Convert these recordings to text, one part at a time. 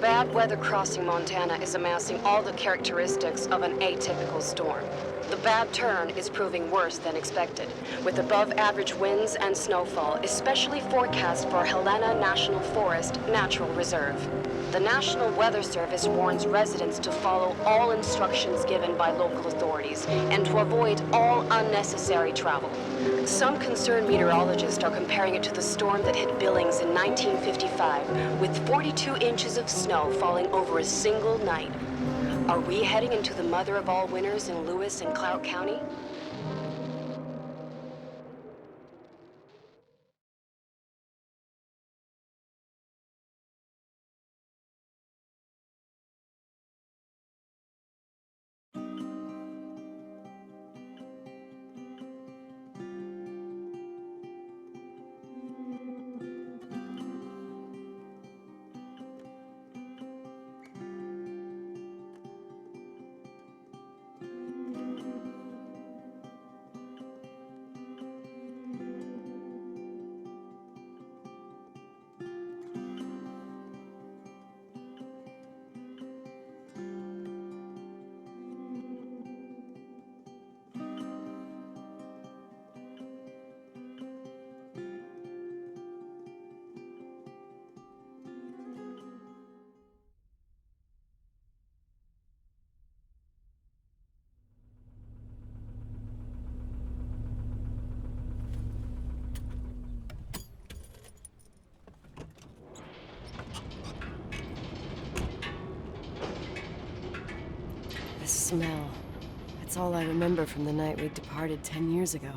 bad weather crossing Montana is amassing all the characteristics of an atypical storm. The bad turn is proving worse than expected, with above-average winds and snowfall, especially forecast for Helena National Forest Natural Reserve. The National Weather Service warns residents to follow all instructions given by local authorities and to avoid all unnecessary travel. Some concerned meteorologists are comparing it to the storm that hit Billings in 1955, with 42 inches of snow falling over a single night. Are we heading into the mother of all winters in Lewis and Clout County? The smell. It's all I remember from the night we departed 10 years ago.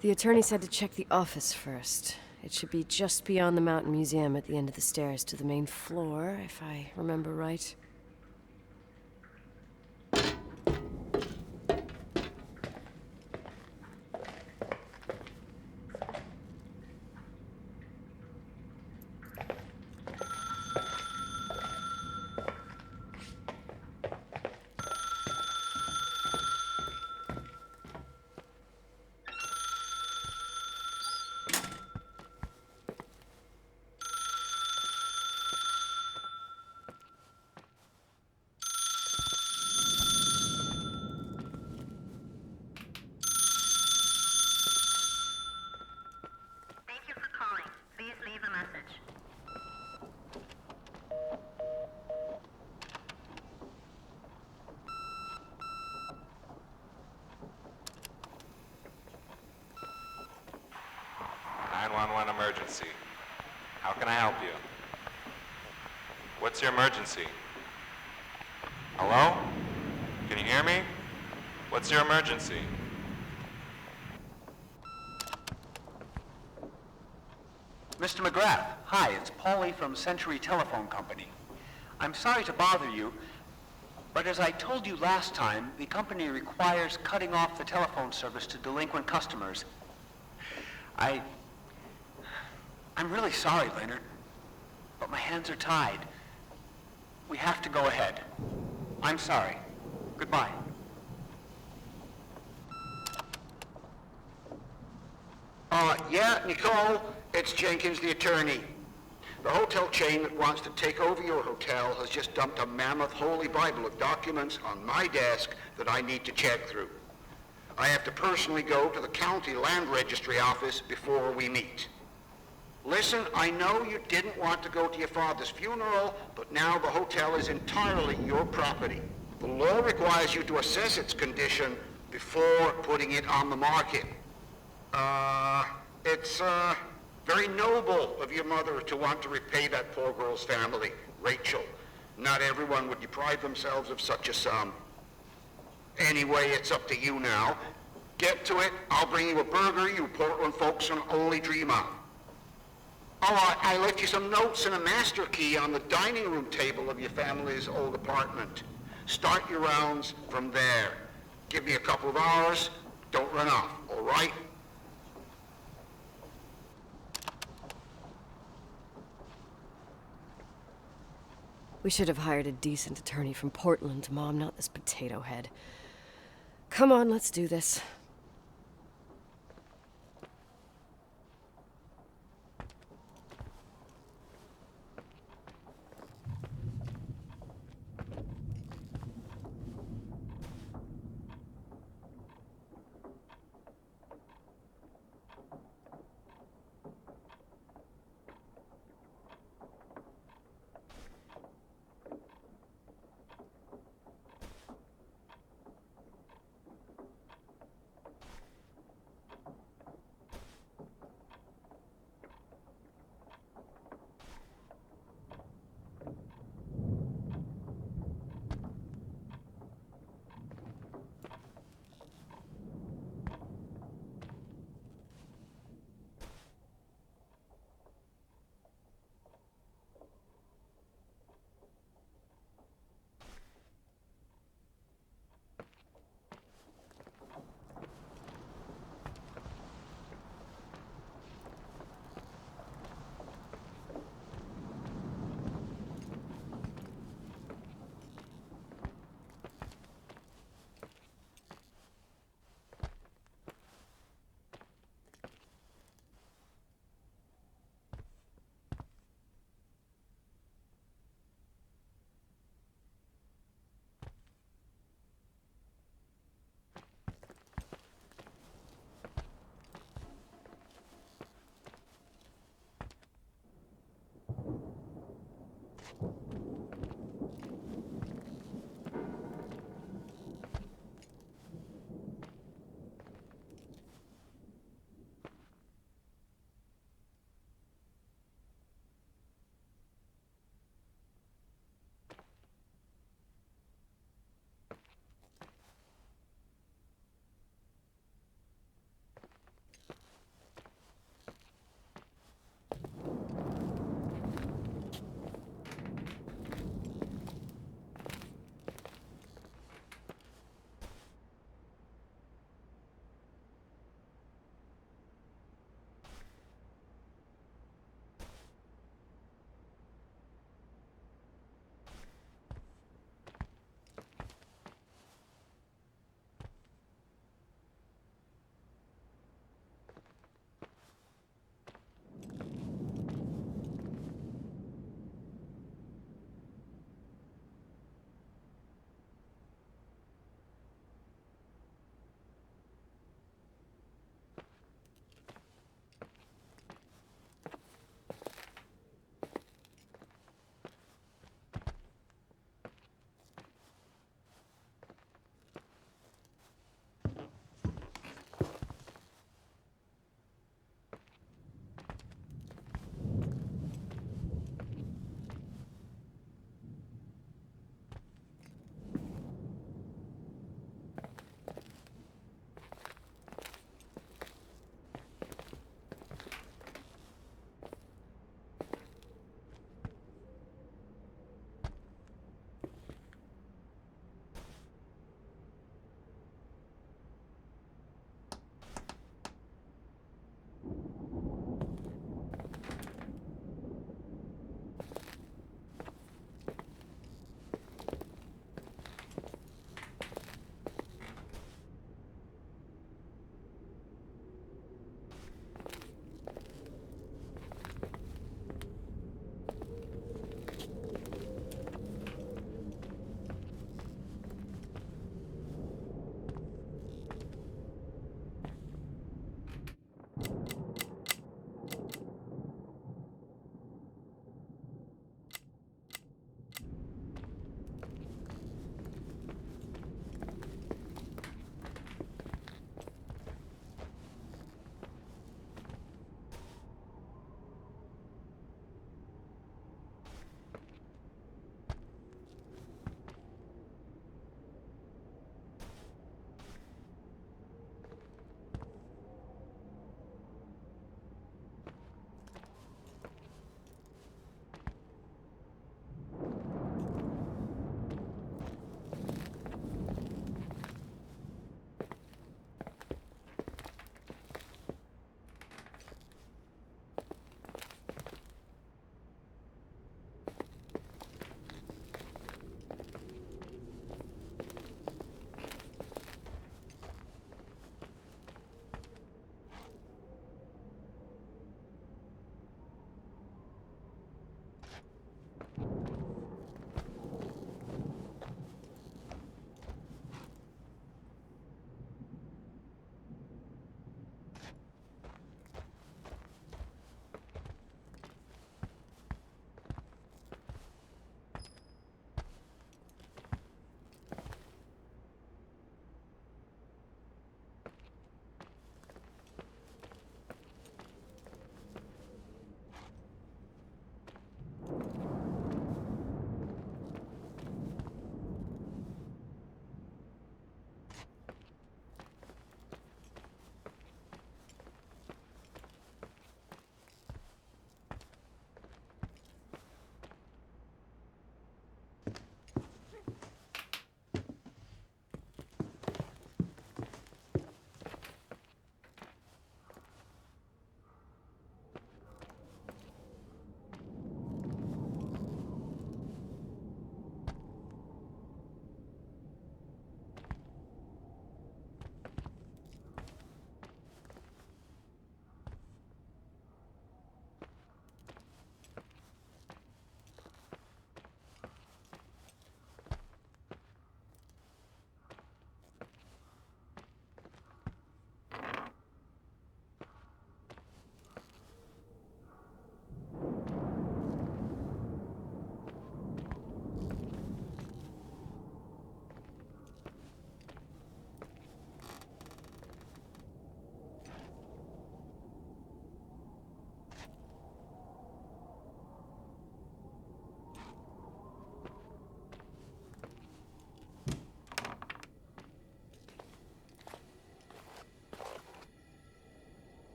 The attorney said to check the office first. It should be just beyond the Mountain Museum at the end of the stairs to the main floor, if I remember right. Thank you for calling. Please leave a message. Emergency. How can I help you? What's your emergency? Hello? Can you hear me? What's your emergency? Mr. McGrath, hi, it's Paulie from Century Telephone Company. I'm sorry to bother you, but as I told you last time, the company requires cutting off the telephone service to delinquent customers. I'm really sorry, Leonard, but my hands are tied. We have to go ahead. I'm sorry. Goodbye. Yeah, Nicole, it's Jenkins, the attorney. The hotel chain that wants to take over your hotel has just dumped a mammoth holy Bible of documents on my desk that I need to check through. I have to personally go to the county land registry office before we meet. Listen, I know you didn't want to go to your father's funeral, but now the hotel is entirely your property. The law requires you to assess its condition before putting it on the market. It's very noble of your mother to want to repay that poor girl's family, Rachel. Not everyone would deprive themselves of such a sum. Anyway, it's up to you now. Get to it. I'll bring you a burger you Portland folks can only dream of. Oh, I left you some notes and a master key on the dining room table of your family's old apartment. Start your rounds from there. Give me a couple of hours. Don't run off, all right? We should have hired a decent attorney from Portland, Mom, not this potato head. Come on, let's do this.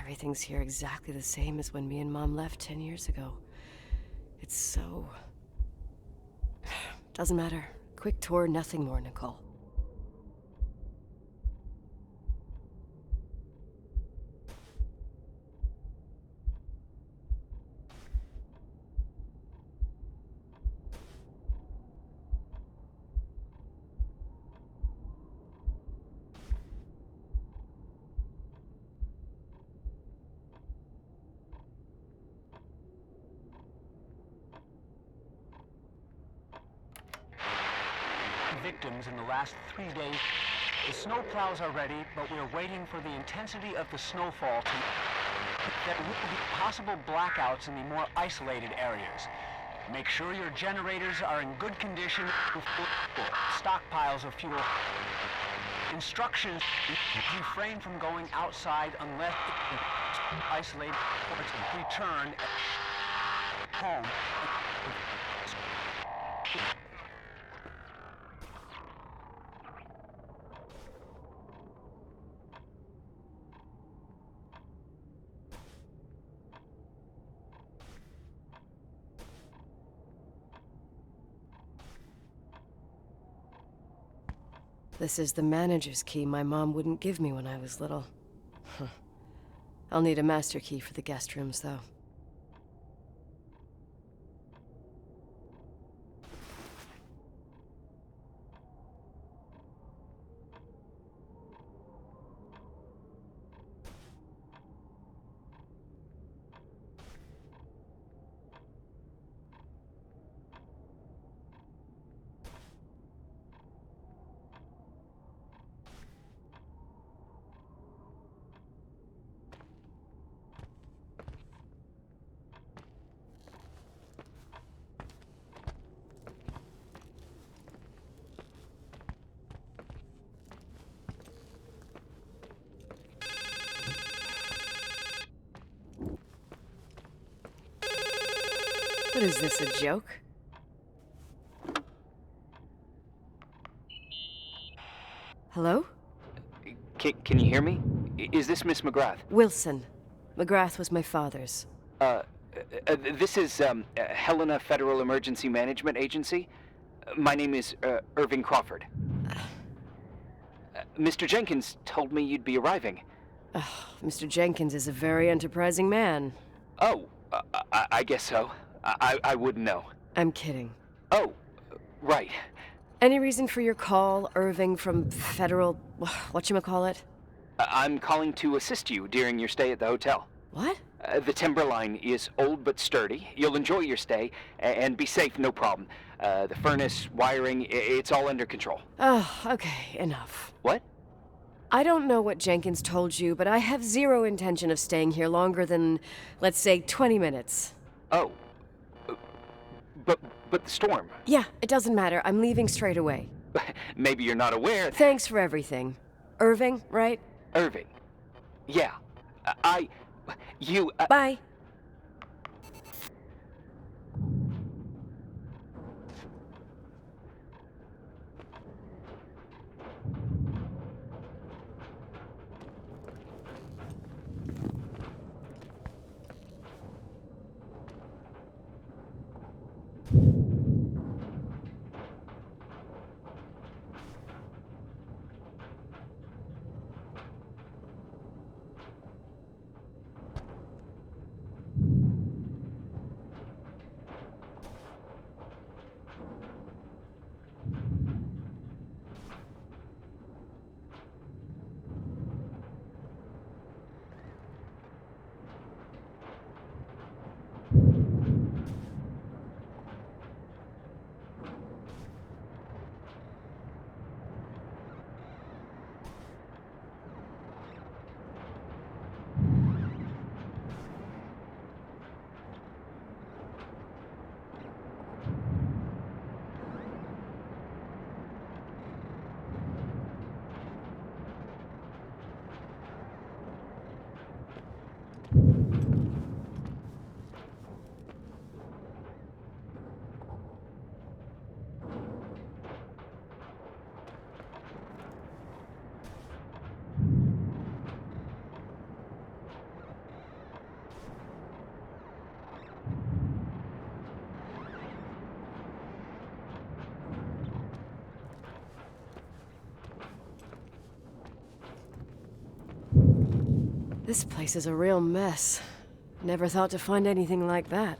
Everything's here exactly the same as when me and Mom left 10 years ago. It's so... Doesn't matter. Quick tour, nothing more, Nicole. Victims in the last 3 days. The snow plows are ready, but we're waiting for the intensity of the snowfall to... There will be possible blackouts in the more isolated areas. Make sure your generators are in good condition with stockpiles of fuel. Instructions: refrain from going outside unless isolated ports return home. This is the manager's key my mom wouldn't give me when I was little. I'll need a master key for the guest rooms, though. What is this, a joke? Hello? Can you hear me? Is this Miss McGrath? Wilson. McGrath was my father's. This is Helena Federal Emergency Management Agency. My name is Irving Crawford. Mr. Jenkins told me you'd be arriving. Mr. Jenkins is a very enterprising man. Oh, I guess so. I wouldn't know. I'm kidding. Oh, right. Any reason for your call, Irving from Federal... whatchamacallit? I'm calling to assist you during your stay at the hotel. What? The Timberline is old but sturdy. You'll enjoy your stay, and be safe, no problem. The furnace, wiring, it's all under control. Oh, okay, enough. What? I don't know what Jenkins told you, but I have zero intention of staying here longer than, let's say, 20 minutes. Oh. But the storm. Yeah, it doesn't matter. I'm leaving straight away. Maybe you're not aware. Thanks for everything. Irving, right? Irving. Yeah. You... Bye. This place is a real mess. Never thought to find anything like that.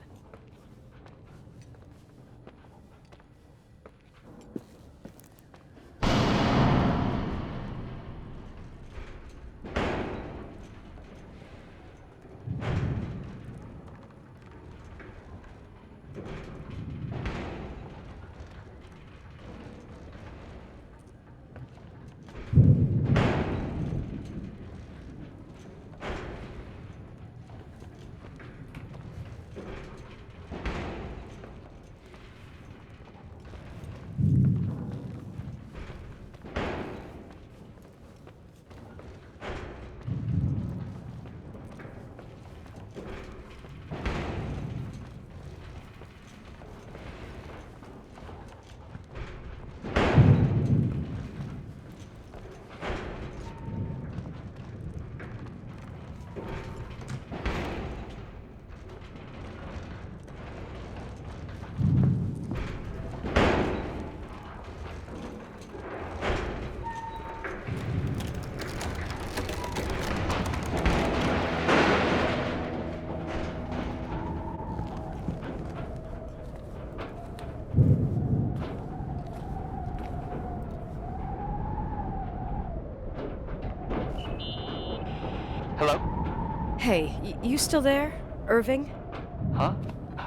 Hello? Hey, you still there, Irving? Huh?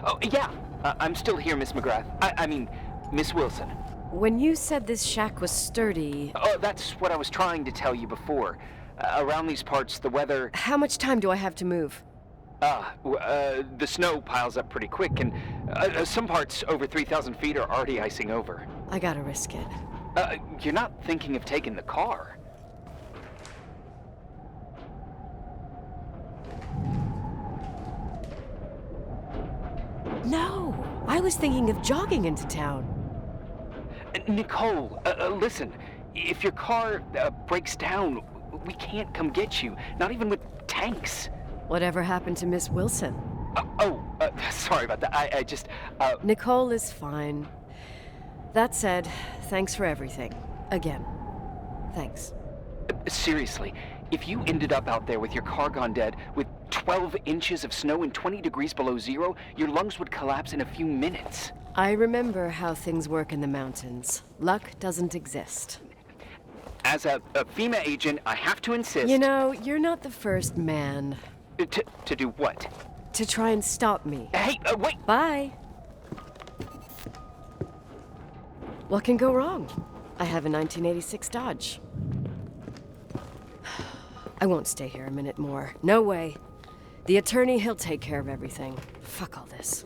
Oh, yeah. I'm still here, Miss McGrath. I mean, Miss Wilson. When you said this shack was sturdy, Oh, that's what I was trying to tell you before. Around these parts, the weather... how much time do I have to move? The snow piles up pretty quick, and some parts over 3,000 feet are already icing over. I gotta risk it. You're not thinking of taking the car. No! I was thinking of jogging into town. Nicole, listen. If your car breaks down, we can't come get you. Not even with tanks. Whatever happened to Miss Wilson? Sorry about that. I just, Nicole is fine. That said, thanks for everything. Again. Thanks. Seriously, if you ended up out there with your car gone dead, with 12 inches of snow and 20 degrees below zero, your lungs would collapse in a few minutes. I remember how things work in the mountains. Luck doesn't exist. As a FEMA agent, I have to insist... You know, you're not the first man To do what? to try and stop me. Hey, wait! Bye. What can go wrong? I have a 1986 Dodge. I won't stay here a minute more. No way. The attorney, he'll take care of everything. Fuck all this.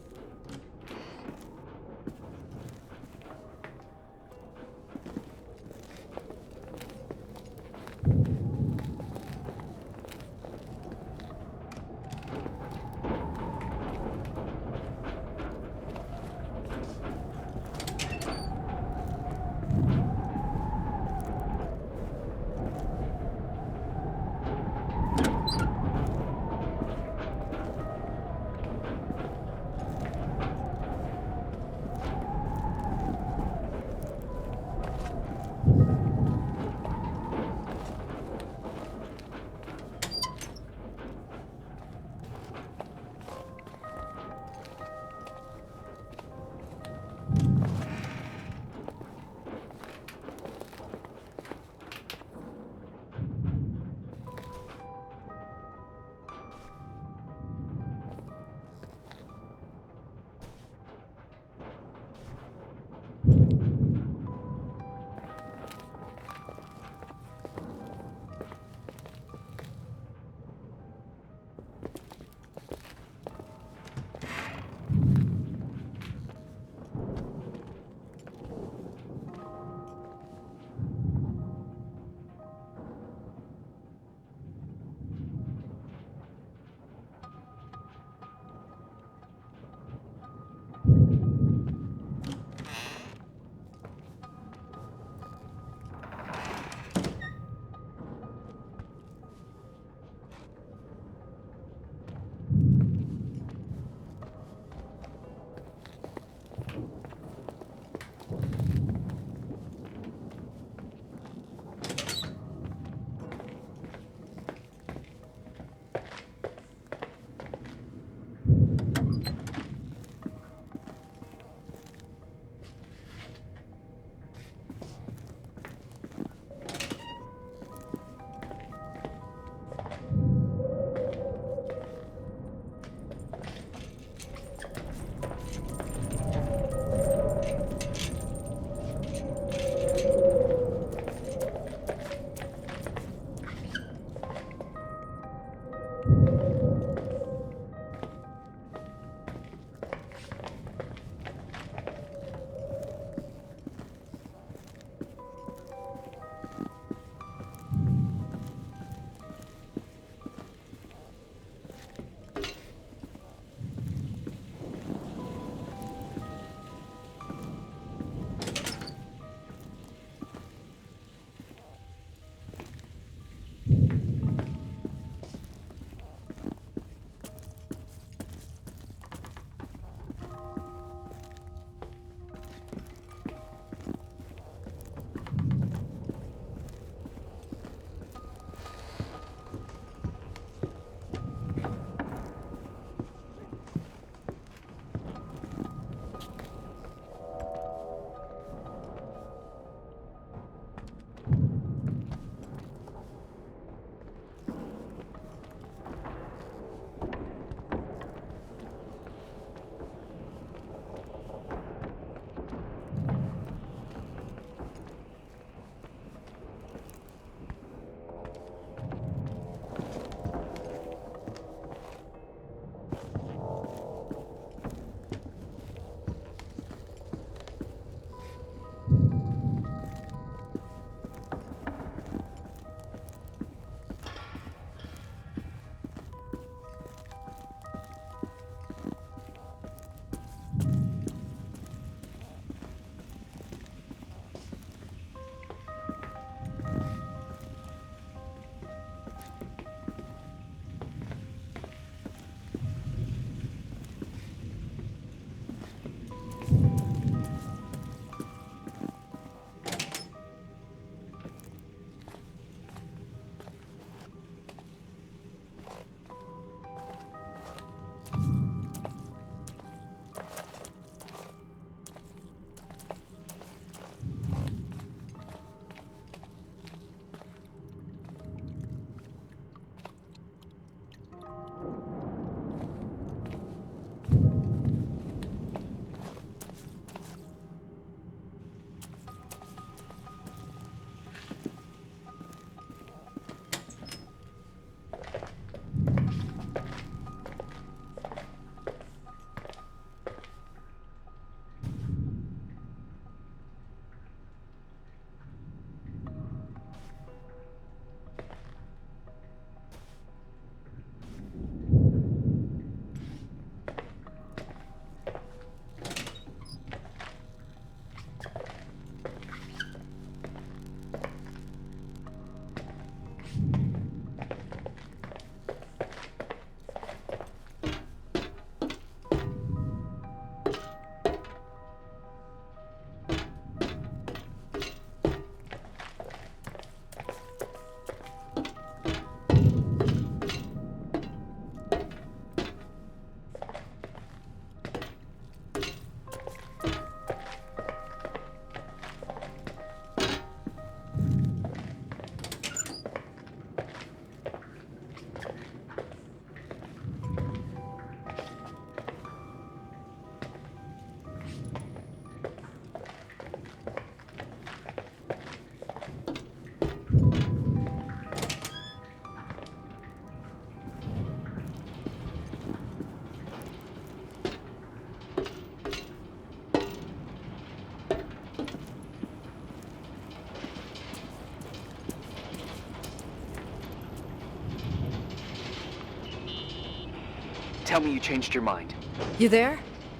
tell me you changed your mind. You there?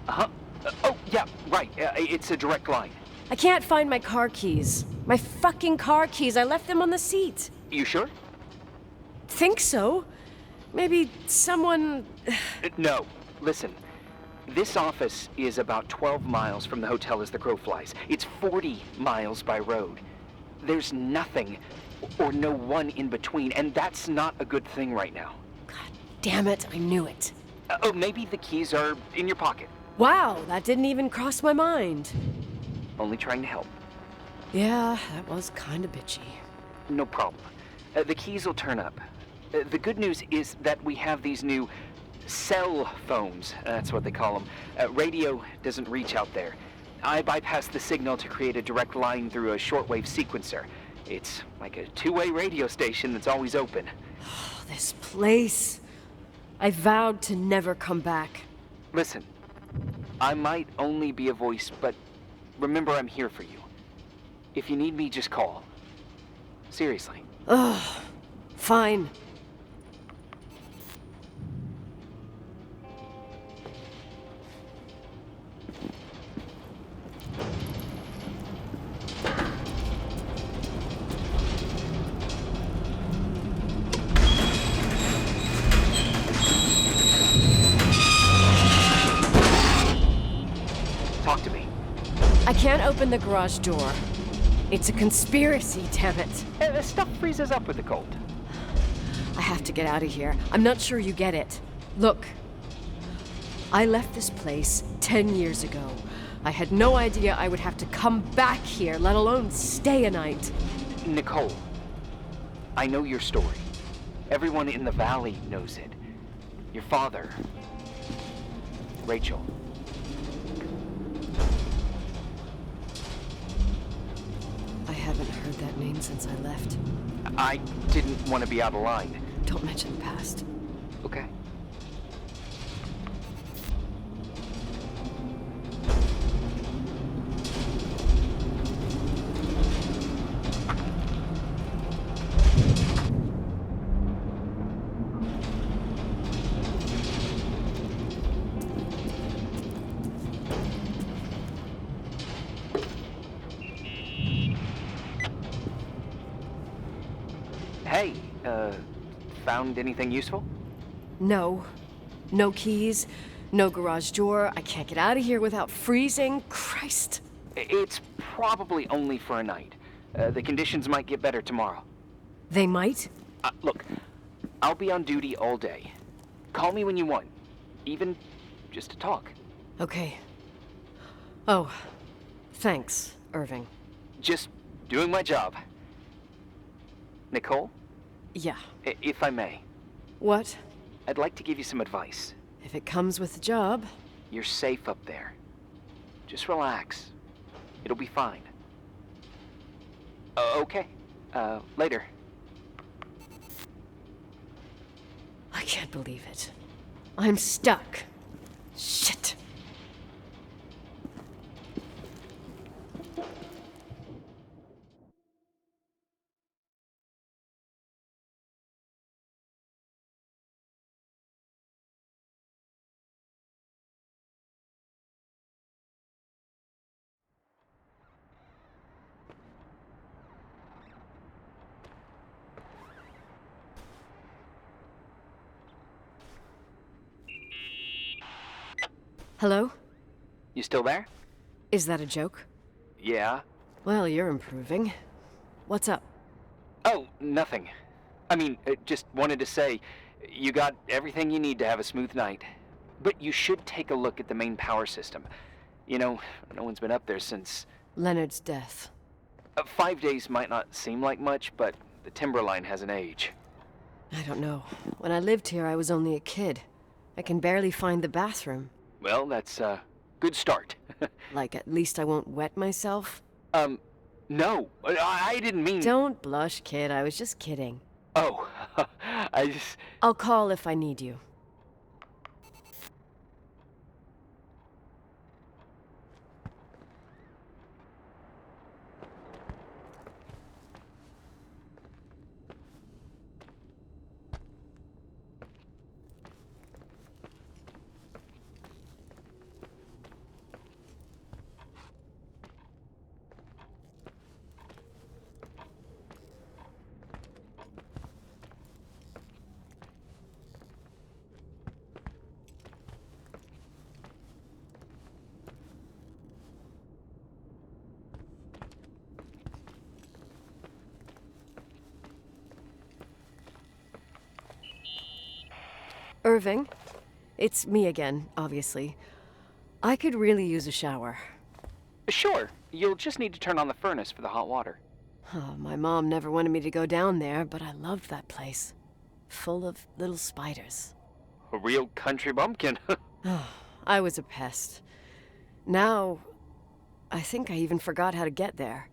Uh-huh. Oh, yeah, right. It's a direct line. I can't find my car keys. My fucking car keys. I left them on the seat. You sure? Think so? Maybe someone... No. Listen. This office is about 12 miles from the hotel as the crow flies. It's 40 miles by road. There's nothing or no one in between, and that's not a good thing right now. God damn it, I knew it. Oh, maybe the keys are in your pocket. Wow, that didn't even cross my mind. Only trying to help. Yeah, that was kinda bitchy. No problem. The keys will turn up. The good news is that we have these new cell phones. That's what they call them. Radio doesn't reach out there. I bypass the signal to create a direct line through a shortwave sequencer. It's like a two-way radio station that's always open. Oh, this place. I vowed to never come back. Listen, I might only be a voice, but remember I'm here for you. If you need me, just call. Seriously. Ugh. Fine. Talk to me. I can't open the garage door. It's a conspiracy, damn it. This stuff freezes up with the cold. I have to get out of here. I'm not sure you get it. Look, I left this place 10 years ago. I had no idea I would have to come back here, let alone stay a night. Nicole, I know your story. Everyone in the valley knows it. Your father, Rachel. I haven't heard that name since I left. I didn't want to be out of line. Don't mention the past. Okay. Hey, found anything useful? No. No keys, no garage door. I can't get out of here without freezing. Christ. It's probably only for a night. The conditions might get better tomorrow. They might? Look, I'll be on duty all day. Call me when you want, even just to talk. Okay. Oh, thanks, Irving. Just doing my job. Nicole, Yeah. if I may, What? I'd like to give you some advice. If it comes with the job. You're safe up there. Just relax. It'll be fine. Okay. Later. I can't believe it. I'm stuck. Shit. Hello? You still there? Is that a joke? Yeah. Well, you're improving. What's up? Oh, nothing. I mean, just wanted to say, you got everything you need to have a smooth night. But you should take a look at the main power system. You know, no one's been up there since... Leonard's death. 5 days might not seem like much, but the timberline has an age. I don't know. When I lived here, I was only a kid. I can barely find the bathroom. Well, that's a good start. Like, at least I won't wet myself? No, I didn't mean... Don't blush, kid. I was just kidding. Oh, I just... I'll call if I need you. Irving, it's me again, obviously. I could really use a shower. Sure, you'll just need to turn on the furnace for the hot water. Oh, my mom never wanted me to go down there, but I loved that place. Full of little spiders. A real country bumpkin. Oh, I was a pest. Now, I think I even forgot how to get there.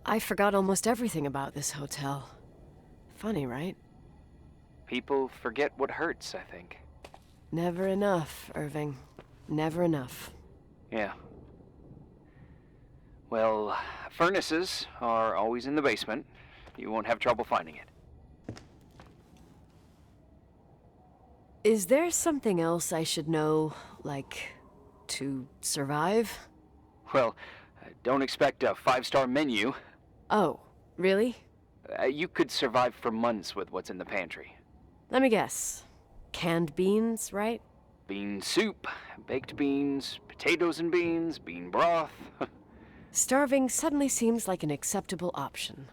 I forgot almost everything about this hotel. Funny, right? People forget what hurts, I think. Never enough, Irving. Never enough. Yeah. Well, furnaces are always in the basement. You won't have trouble finding it. Is there something else I should know, like, to survive? Well, don't expect a 5-star menu. Oh, really? You could survive for months with what's in the pantry. Let me guess. Canned beans, right? Bean soup, baked beans, potatoes and beans, bean broth. Starving suddenly seems like an acceptable option.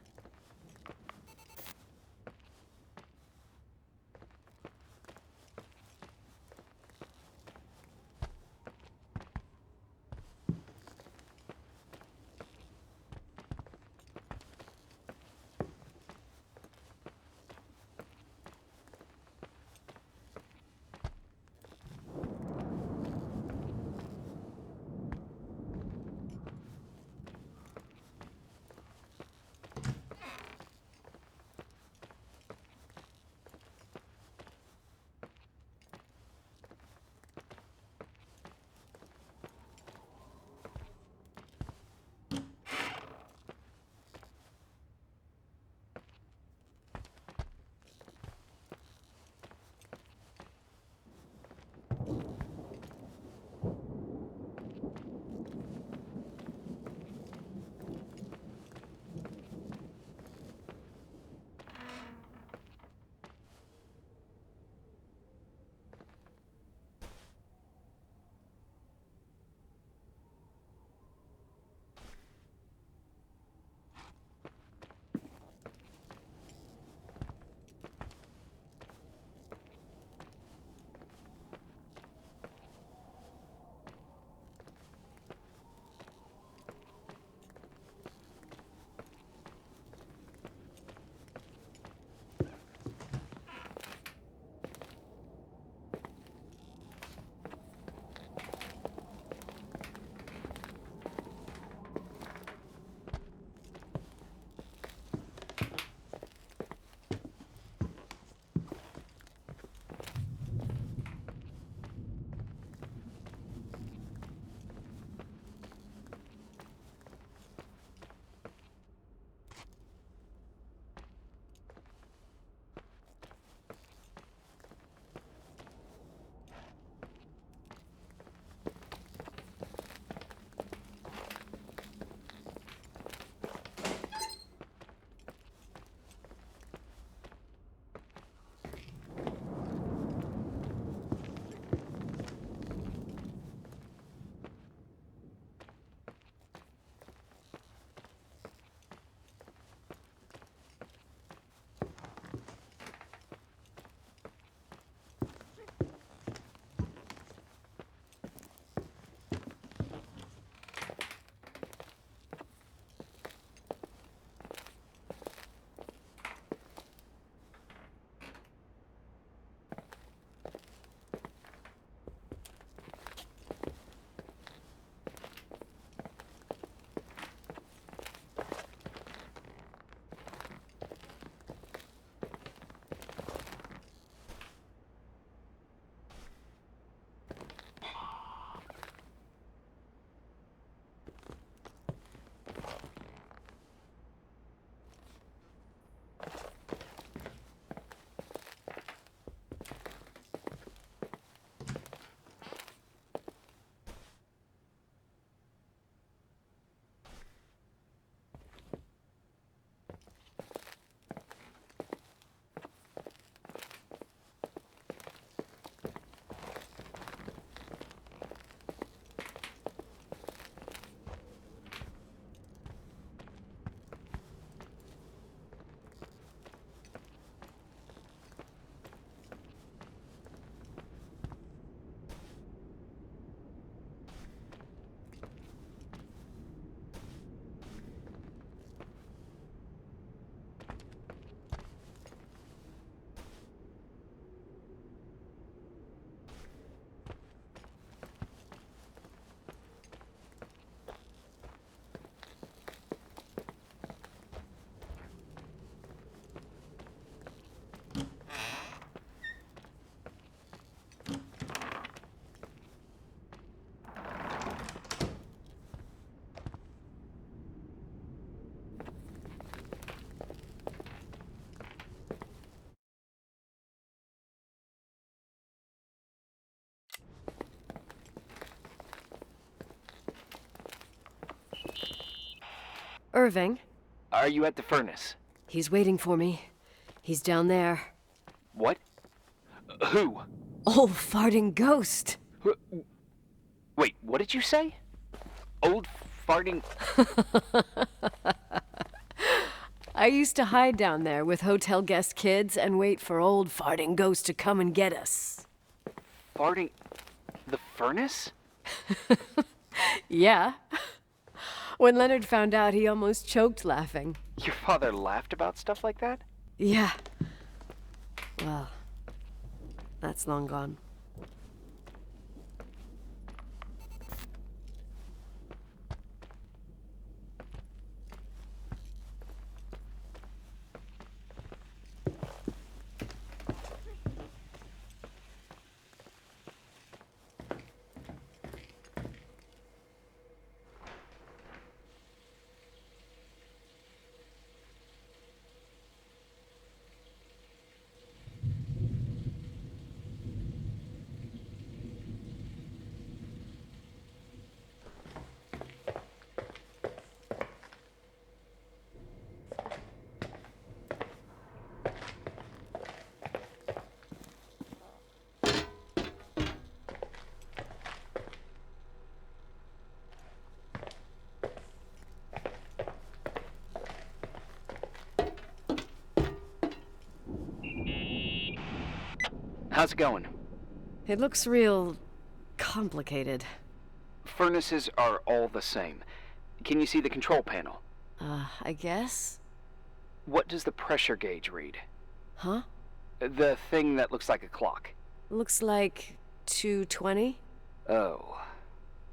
Irving. Are you at the furnace? He's waiting for me. He's down there. What? Who? Old farting ghost. Wait, what did you say? Old farting... I used to hide down there with hotel guest kids and wait for old farting ghost to come and get us. Farting... the furnace? Yeah. When Leonard found out, he almost choked laughing. Your father laughed about stuff like that? Yeah. Well, that's long gone. How's it going? It looks real complicated. Furnaces are all the same. Can you see the control panel? I guess? What does the pressure gauge read? Huh? The thing that looks like a clock. Looks like 220? Oh.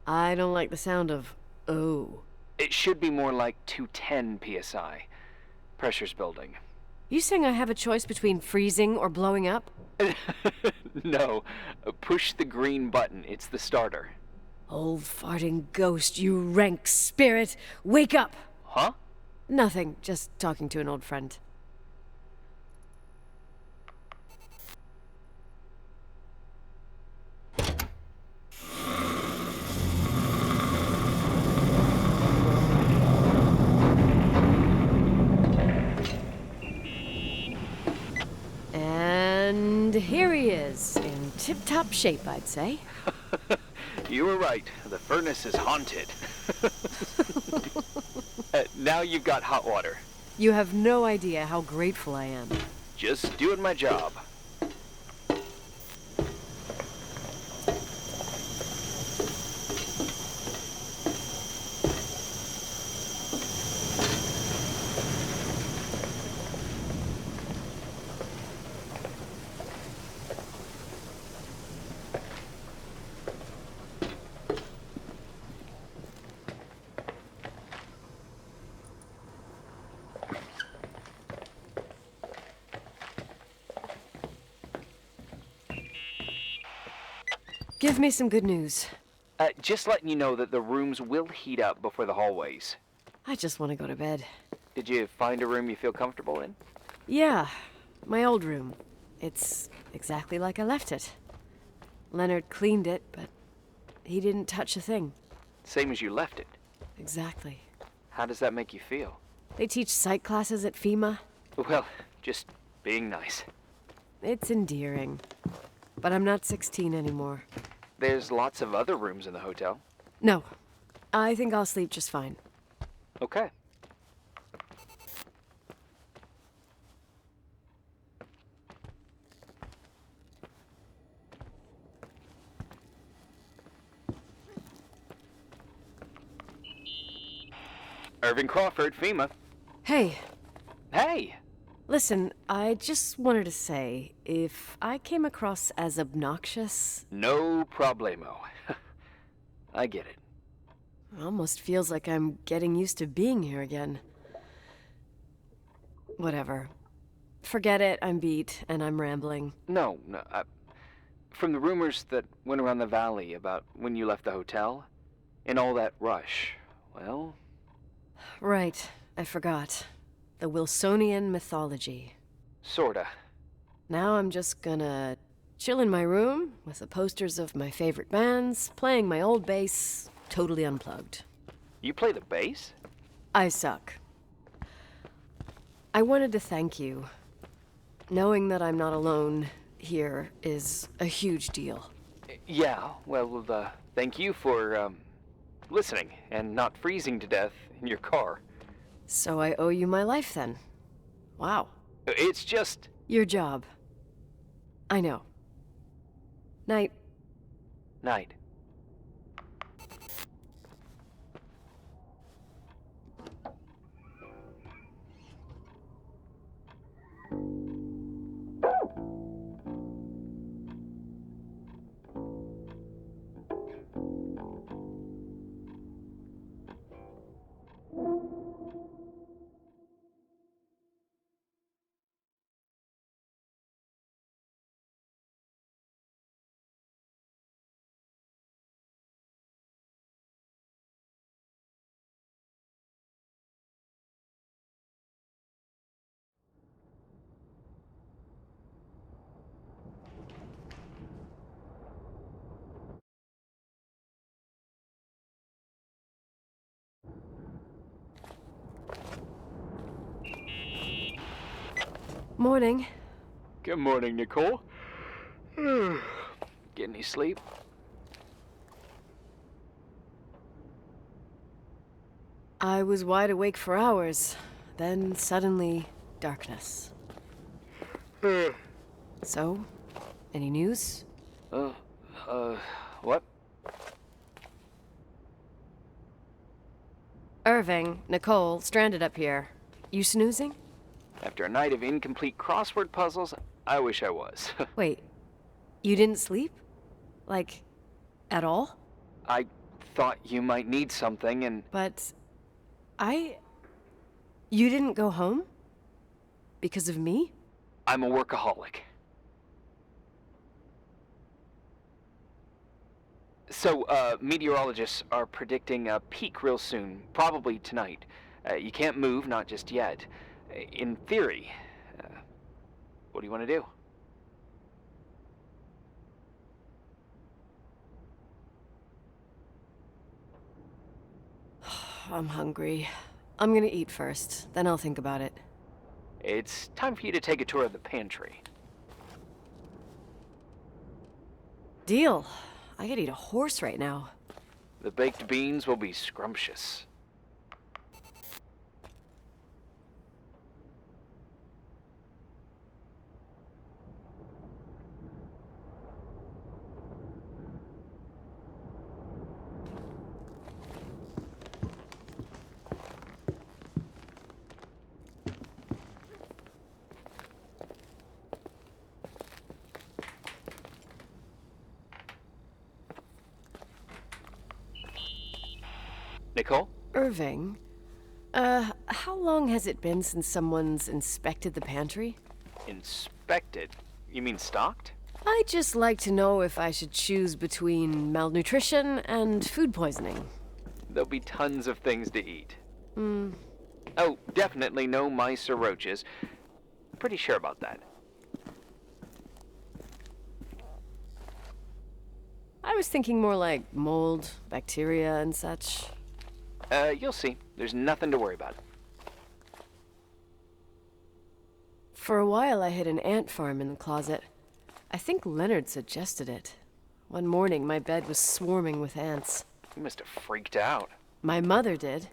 I don't like the sound of oh. It should be more like 210 psi. Pressure's building. You saying I have a choice between freezing or blowing up? No. Push the green button. It's the starter. Old farting ghost, you rank spirit! Wake up! Huh? Nothing, just talking to an old friend. And here he is, in tip-top shape, I'd say. You were right. The furnace is haunted. Now you've got hot water. You have no idea how grateful I am. Just doing my job. Give me some good news. Just letting you know that the rooms will heat up before the hallways. I just want to go to bed. Did you find a room you feel comfortable in? Yeah, my old room. It's exactly like I left it. Leonard cleaned it, but he didn't touch a thing. Same as you left it. Exactly. How does that make you feel? They teach psych classes at FEMA. Well, just being nice. It's endearing. But I'm not 16 anymore. There's lots of other rooms in the hotel. No, I think I'll sleep just fine. Okay. Irving Crawford, FEMA. Hey, Hey! listen, I just wanted to say, if I came across as obnoxious, No problemo. I get it. it almost feels like I'm getting used to being here again. Whatever. Forget it, I'm beat, and I'm rambling. No. From the rumors that went around the valley about when you left the hotel, and all that rush, well... Right, I forgot. The Wilsonian mythology. Sorta. Now I'm just gonna chill in my room with the posters of my favorite bands, playing my old bass, totally unplugged. You play the bass? I suck. I wanted to thank you. Knowing that I'm not alone here is a huge deal. Yeah, well, thank you for, listening and not freezing to death in your car. So I owe you my life then. Wow. It's just... Your job. I know. Night. Night. Morning. Good morning, Nicole. Get any sleep? I was wide awake for hours. Then suddenly, darkness. So, any news? What? Irving, Nicole, stranded up here. You snoozing? After a night of incomplete crossword puzzles, I wish I was. Wait, you didn't sleep? Like, at all? I thought you might need something, and... But you didn't go home? Because of me? I'm a workaholic. So, meteorologists are predicting a peak real soon, probably tonight. You can't move, not just yet. In theory, what do you want to do? I'm hungry. I'm gonna eat first, then I'll think about it. It's time for you to take a tour of the pantry. Deal. I could eat a horse right now. The baked beans will be scrumptious. Nicole? Irving, how long has it been since someone's inspected the pantry? Inspected? You mean stocked? I'd just like to know if I should choose between malnutrition and food poisoning. There'll be tons of things to eat. Oh, definitely no mice or roaches. Pretty sure about that. I was thinking more like mold, bacteria, and such. You'll see. There's nothing to worry about. For a while, I hid an ant farm in the closet. I think Leonard suggested it. One morning, my bed was swarming with ants. You must have freaked out. My mother did.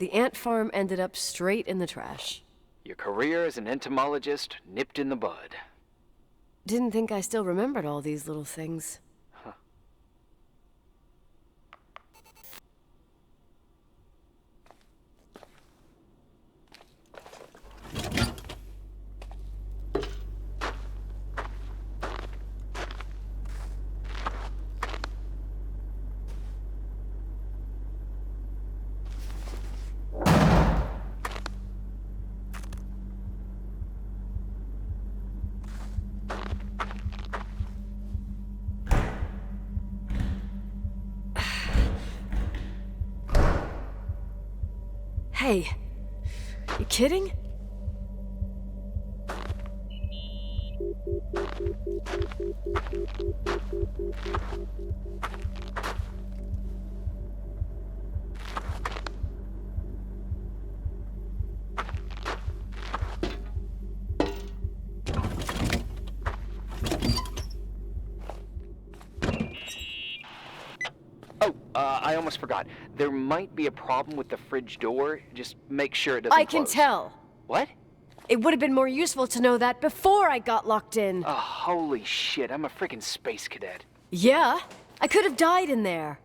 The ant farm ended up straight in the trash. Your career as an entomologist nipped in the bud. Didn't think I still remembered all these little things. Hey, you kidding? I almost forgot. There might be a problem with the fridge door. Just make sure it doesn't I can close. tell. What? It would have been more useful to know that before I got locked in. Oh, holy shit, I'm a freaking space cadet. Yeah, I could have died in there.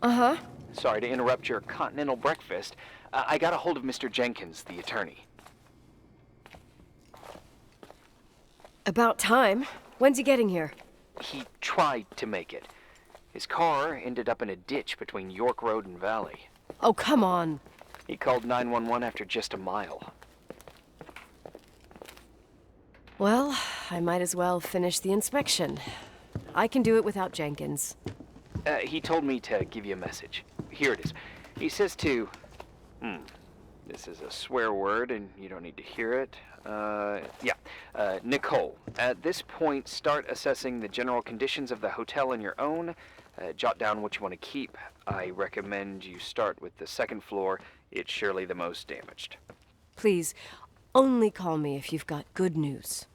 Uh-huh. Sorry to interrupt your continental breakfast. I got a hold of Mr. Jenkins, the attorney. About time. When's he getting here? He tried to make it. His car ended up in a ditch between York Road and Valley. Oh, come on. He called 911 after just a mile. Well, I might as well finish the inspection. I can do it without Jenkins. He told me to give you a message. Here it is. He says to... This is a swear word, and you don't need to hear it. Nicole, at this point, start assessing the general conditions of the hotel on your own. Jot down what you want to keep. I recommend you start with the second floor. It's surely the most damaged. Please, only call me if you've got good news.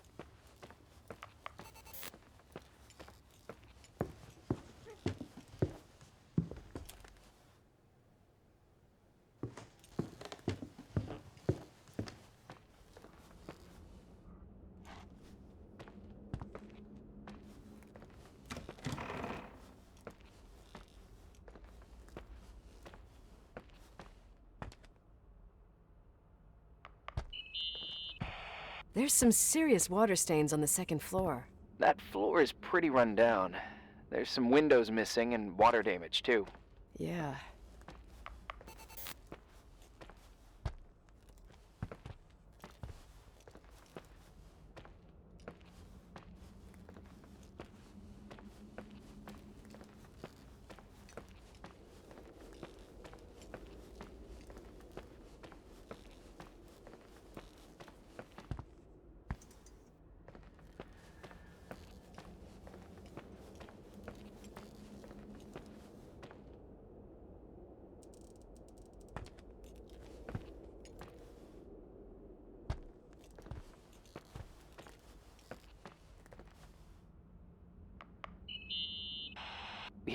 There's some serious water stains on the second floor. That floor is pretty run down. There's some windows missing and water damage, too. Yeah.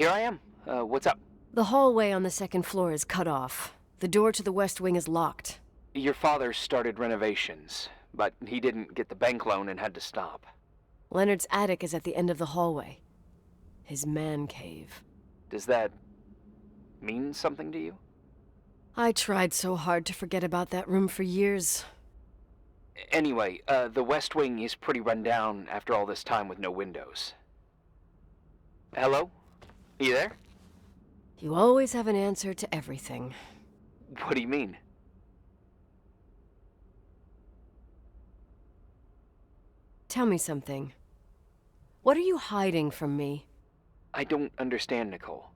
Here I am. What's up? The hallway on the second floor is cut off. The door to the west wing is locked. Your father started renovations, but he didn't get the bank loan and had to stop. Leonard's attic is at the end of the hallway. His man cave. Does that mean something to you? I tried so hard to forget about that room for years. Anyway, the west wing is pretty run down after all this time with no windows. Hello? You there? You always have an answer to everything. What do you mean? Tell me something. What are you hiding from me? I don't understand, Nicole.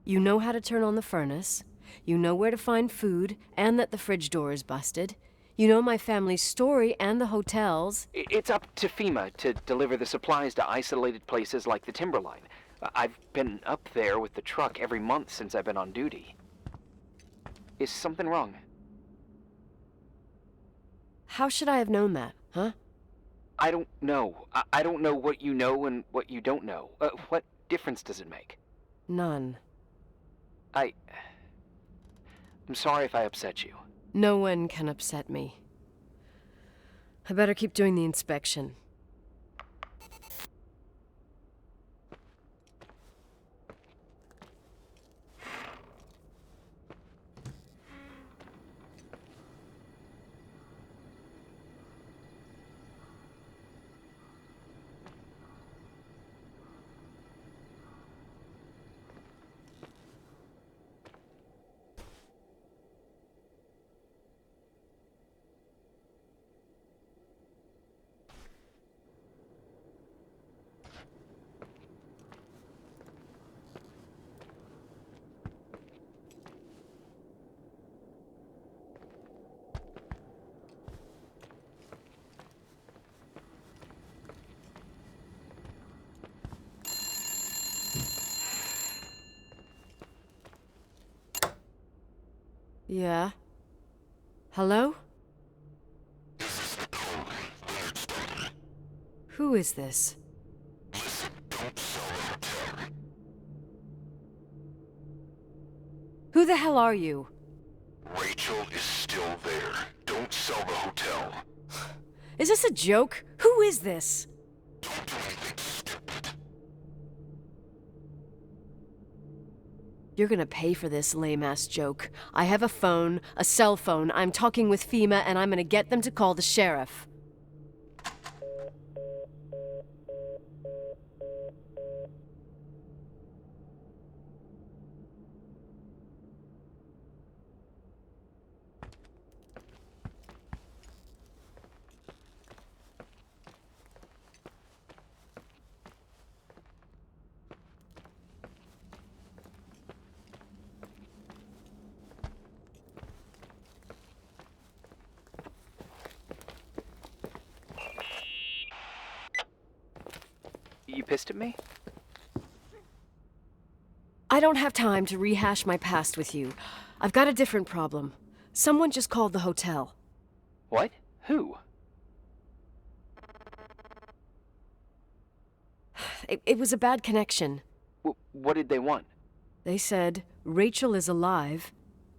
You know how to turn on the furnace. You know where to find food, and that the fridge door is busted. You know my family's story and the hotels. It's up to FEMA to deliver the supplies to isolated places like the Timberline. I've been up there with the truck every month since I've been on duty. Is something wrong? How should I have known that, huh? I don't know. I don't know what you know and what you don't know. What difference does it make? None. I'm sorry if I upset you. No one can upset me. I better keep doing the inspection. Yeah? Hello? Who is this? Who the hell are you? Rachel is still there. Don't sell the hotel. Is this a joke? Who is this? Don't do anything stupid. You're gonna pay for this lame-ass joke. I have a phone, a cell phone. I'm talking with FEMA, and I'm gonna get them to call the sheriff. You pissed at me? I don't have time to rehash my past with you. I've got a different problem. Someone just called the hotel. What? Who? It was a bad connection. What did they want? They said, Rachel is alive.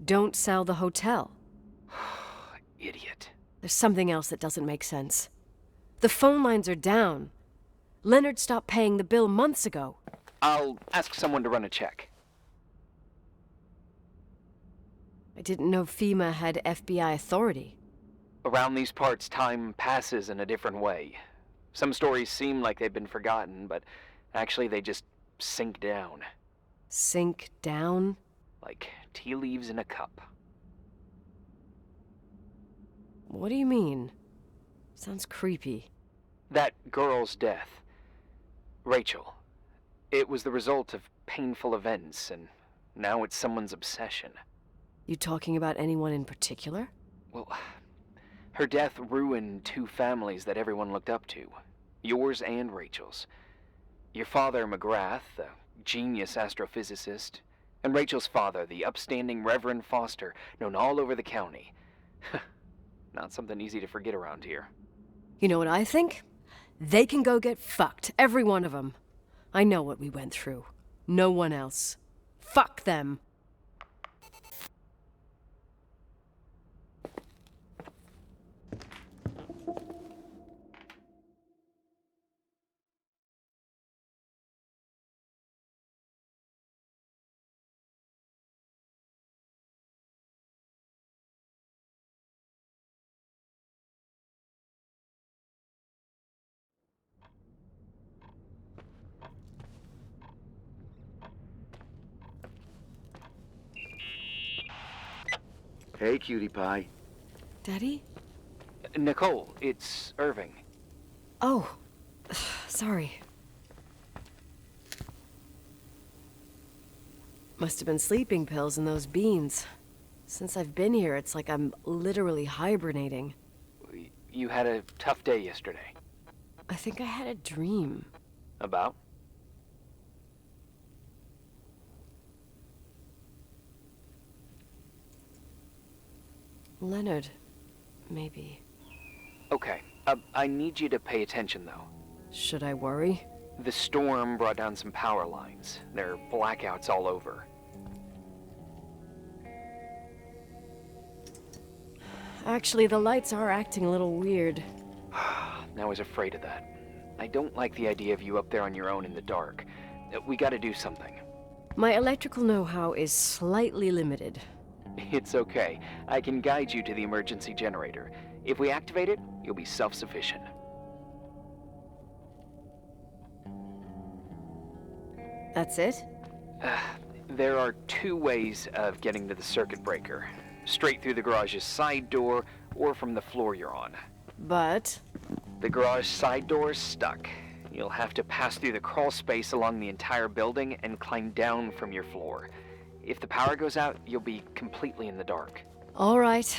Don't sell the hotel. Idiot. There's something else that doesn't make sense. The phone lines are down. Leonard stopped paying the bill months ago. I'll ask someone to run a check. I didn't know FEMA had FBI authority. Around these parts, time passes in a different way. Some stories seem like they've been forgotten, but actually they just sink down. Sink down? Like tea leaves in a cup. What do you mean? Sounds creepy. That girl's death. Rachel. It was the result of painful events, and now it's someone's obsession. You talking about anyone in particular? Well, her death ruined two families that everyone looked up to. Yours and Rachel's. Your father, McGrath, a genius astrophysicist, and Rachel's father, the upstanding Reverend Foster, known all over the county. Not something easy to forget around here. You know what I think? They can go get fucked, every one of them. I know what we went through. No one else. Fuck them. Hey, cutie pie. Daddy? Nicole, it's Irving. Oh, sorry. Must have been sleeping pills in those beans. Since I've been here, it's like I'm literally hibernating. You had a tough day yesterday. I think I had a dream. About? Leonard, maybe. Okay, I need you to pay attention, though. Should I worry? The storm brought down some power lines. There are blackouts all over. Actually, the lights are acting a little weird. I was afraid of that. I don't like the idea of you up there on your own in the dark. We gotta do something. My electrical know-how is slightly limited. It's okay. I can guide you to the emergency generator. If we activate it, you'll be self-sufficient. That's it? There are two ways of getting to the circuit breaker. Straight through the garage's side door, or from the floor you're on. But... The garage side door is stuck. You'll have to pass through the crawl space along the entire building and climb down from your floor. If the power goes out, you'll be completely in the dark. all right.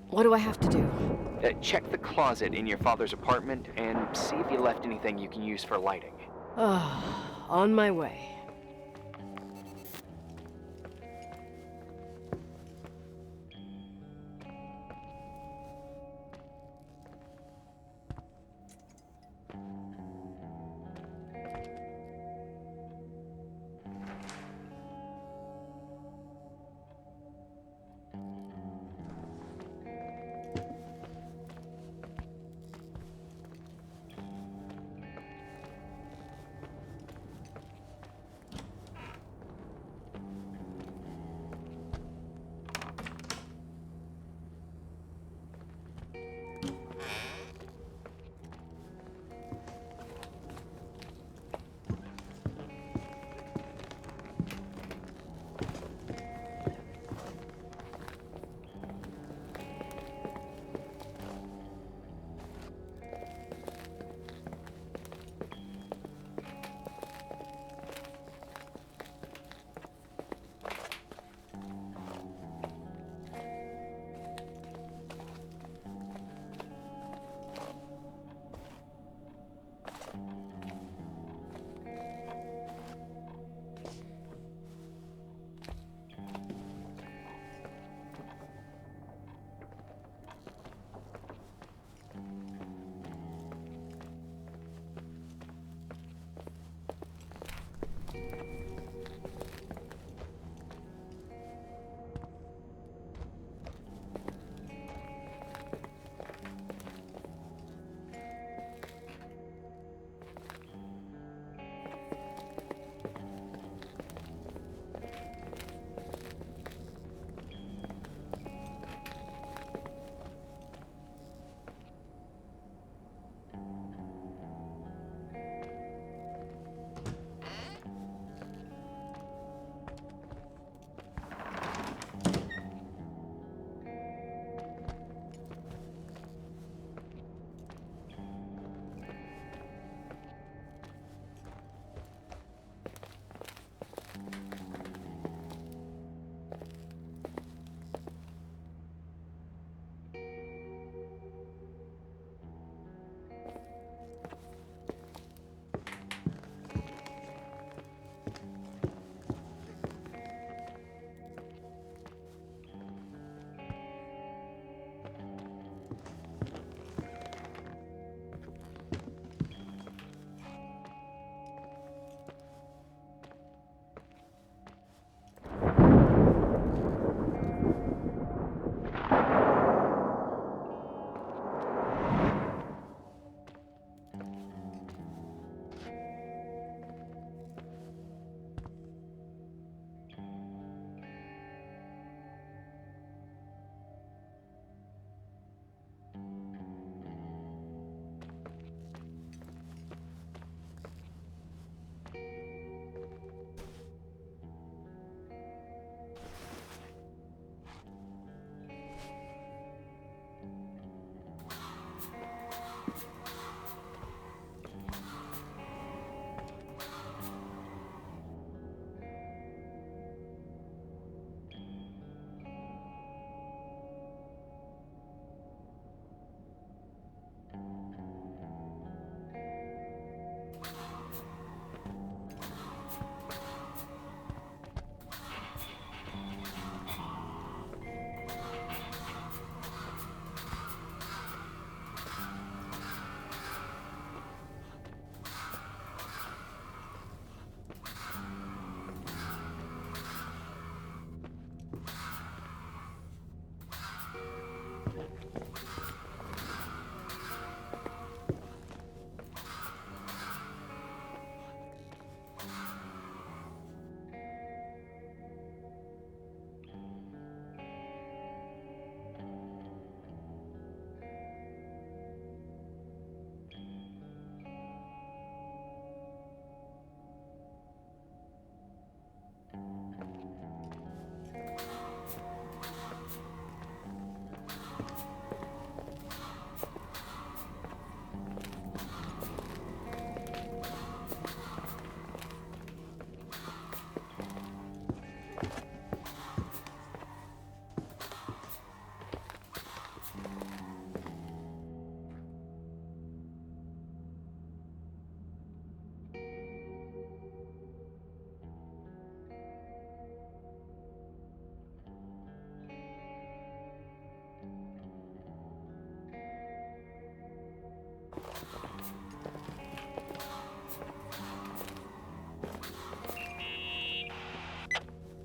What do I have to do? Check the closet in your father's apartment and see if you left anything you can use for lighting. On my way.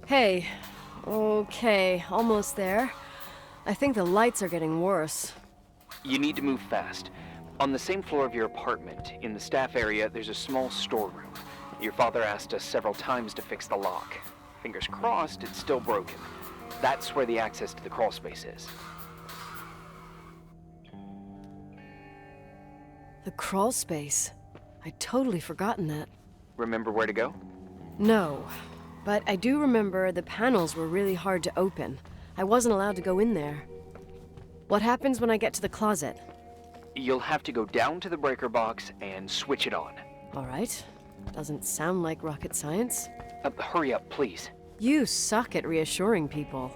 Hey. Okay, almost there. I think the lights are getting worse. You need to move fast. On the same floor of your apartment, in the staff area, there's a small storeroom. Your father asked us several times to fix the lock. Fingers crossed, it's still broken. That's where the access to the crawl space is. The crawl space. I'd totally forgotten that. Remember where to go? No, but I do remember the panels were really hard to open. I wasn't allowed to go in there. What happens when I get to the closet? You'll have to go down to the breaker box and switch it on. All right. Doesn't sound like rocket science. Hurry up, please. You suck at reassuring people.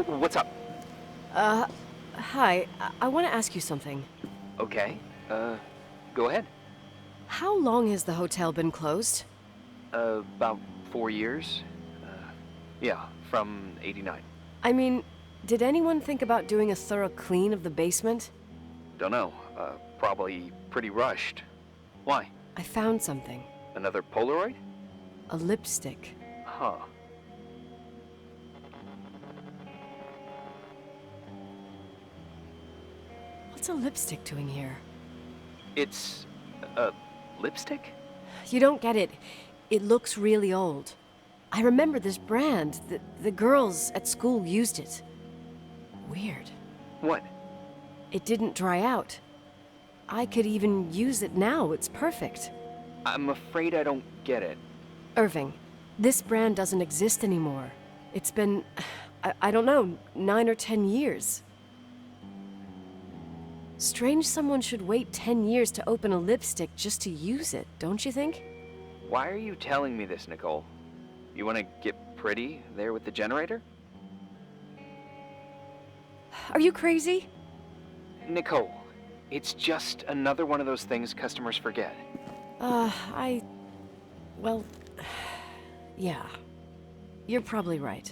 What's up? Hi. I want to ask you something. Okay. Go ahead. How long has the hotel been closed? About 4 years. Yeah, from '89. I mean, did anyone think about doing a thorough clean of the basement? Don't know. Probably pretty rushed. Why? I found something. Another Polaroid? A lipstick. Huh. What's a lipstick doing here? It's a lipstick? You don't get it. It looks really old. I remember this brand. The girls at school used it. Weird. What? It didn't dry out. I could even use it now. It's perfect. I'm afraid I don't get it. Irving, this brand doesn't exist anymore. It's been, I don't know, 9 or 10 years. Strange someone should wait 10 years to open a lipstick just to use it, don't you think? Why are you telling me this, Nicole? You want to get pretty there with the generator? Are you crazy? Nicole, it's just another one of those things customers forget. Well, yeah. You're probably right.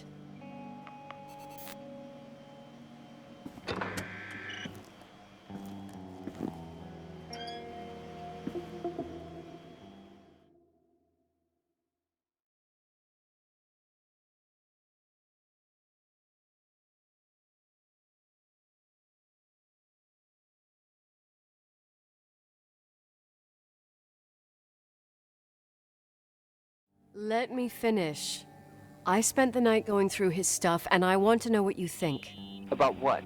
Let me finish. I spent the night going through his stuff, and I want to know what you think. About what?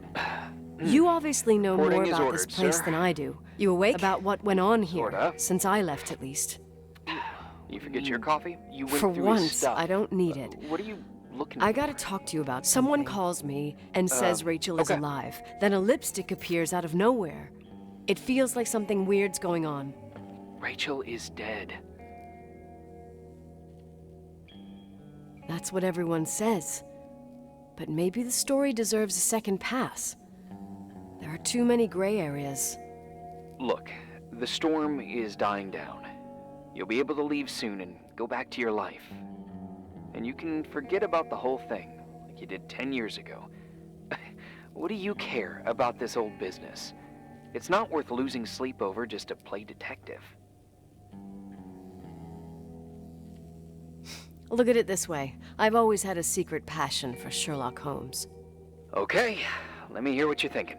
You obviously know Reporting more is about this ordered, place sir. than I do. You awake? About what went on here, Sorta. since I left at least. You forget your coffee? You went For through his once, stuff. I don't need it. What are you looking I for? gotta talk to you about someone calls me and says Rachel is okay. alive. Then a lipstick appears out of nowhere. It feels like something weird's going on. Rachel is dead. That's what everyone says. But maybe the story deserves a second pass. There are too many gray areas. Look, the storm is dying down. You'll be able to leave soon and go back to your life. And you can forget about the whole thing, like you did 10 years ago. What do you care about this old business? It's not worth losing sleep over just to play detective. Look at it this way. I've always had a secret passion for Sherlock Holmes. Okay, let me hear what you're thinking.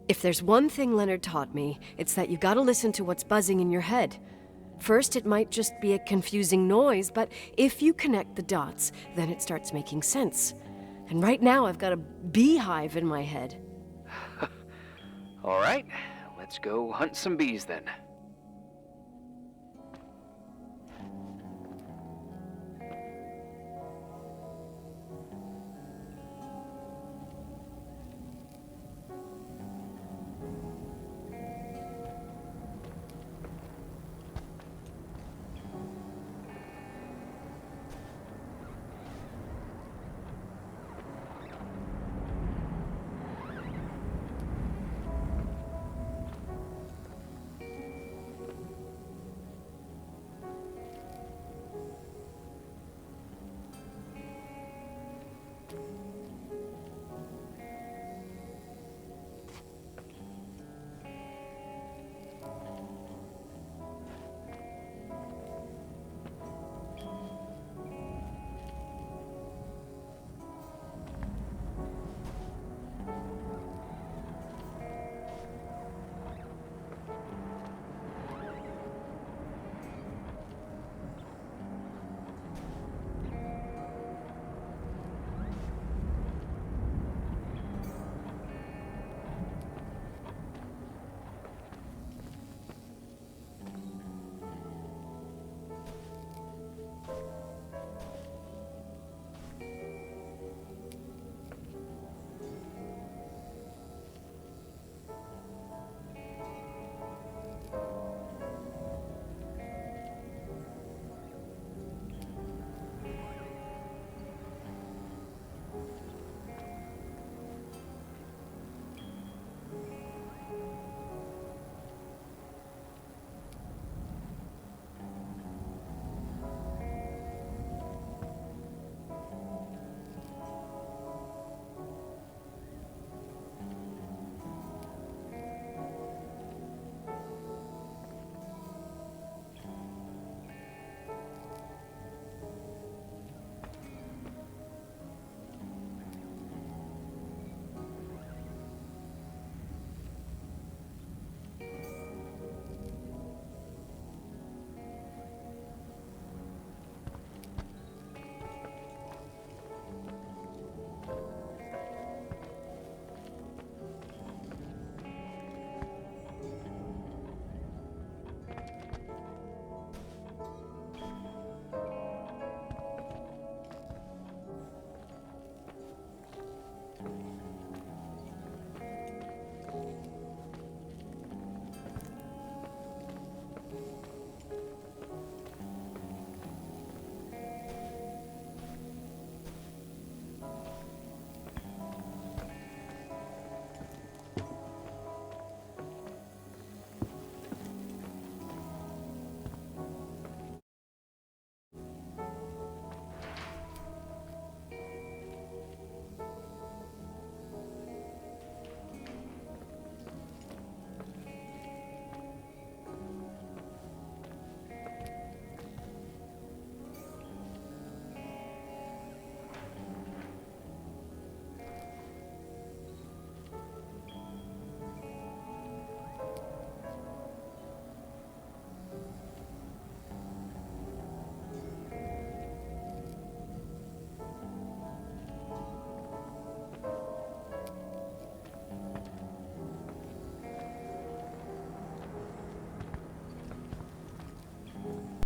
If there's one thing Leonard taught me, it's that you gotta listen to what's buzzing in your head. First, it might just be a confusing noise, but if you connect the dots, then it starts making sense. And right now, I've got a beehive in my head. All right, let's go hunt some bees then.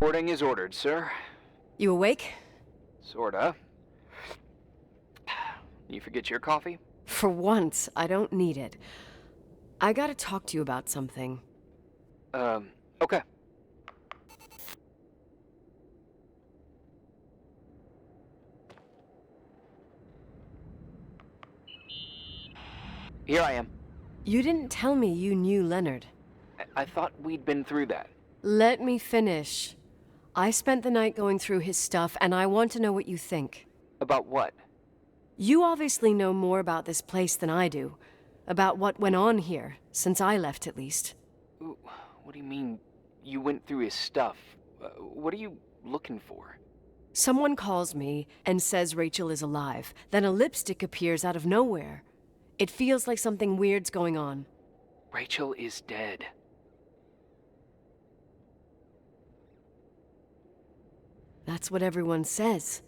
Reporting is ordered, sir. You awake? Sorta. You forget your coffee? For once, I don't need it. I gotta talk to you about something. Okay. Here I am. You didn't tell me you knew Leonard. I thought we'd been through that. Let me finish. I spent the night going through his stuff, and I want to know what you think. About what? You obviously know more about this place than I do. About what went on here, since I left at least. What do you mean, you went through his stuff? What are you looking for? Someone calls me and says Rachel is alive. Then a lipstick appears out of nowhere. It feels like something weird's going on. Rachel is dead. That's what everyone says.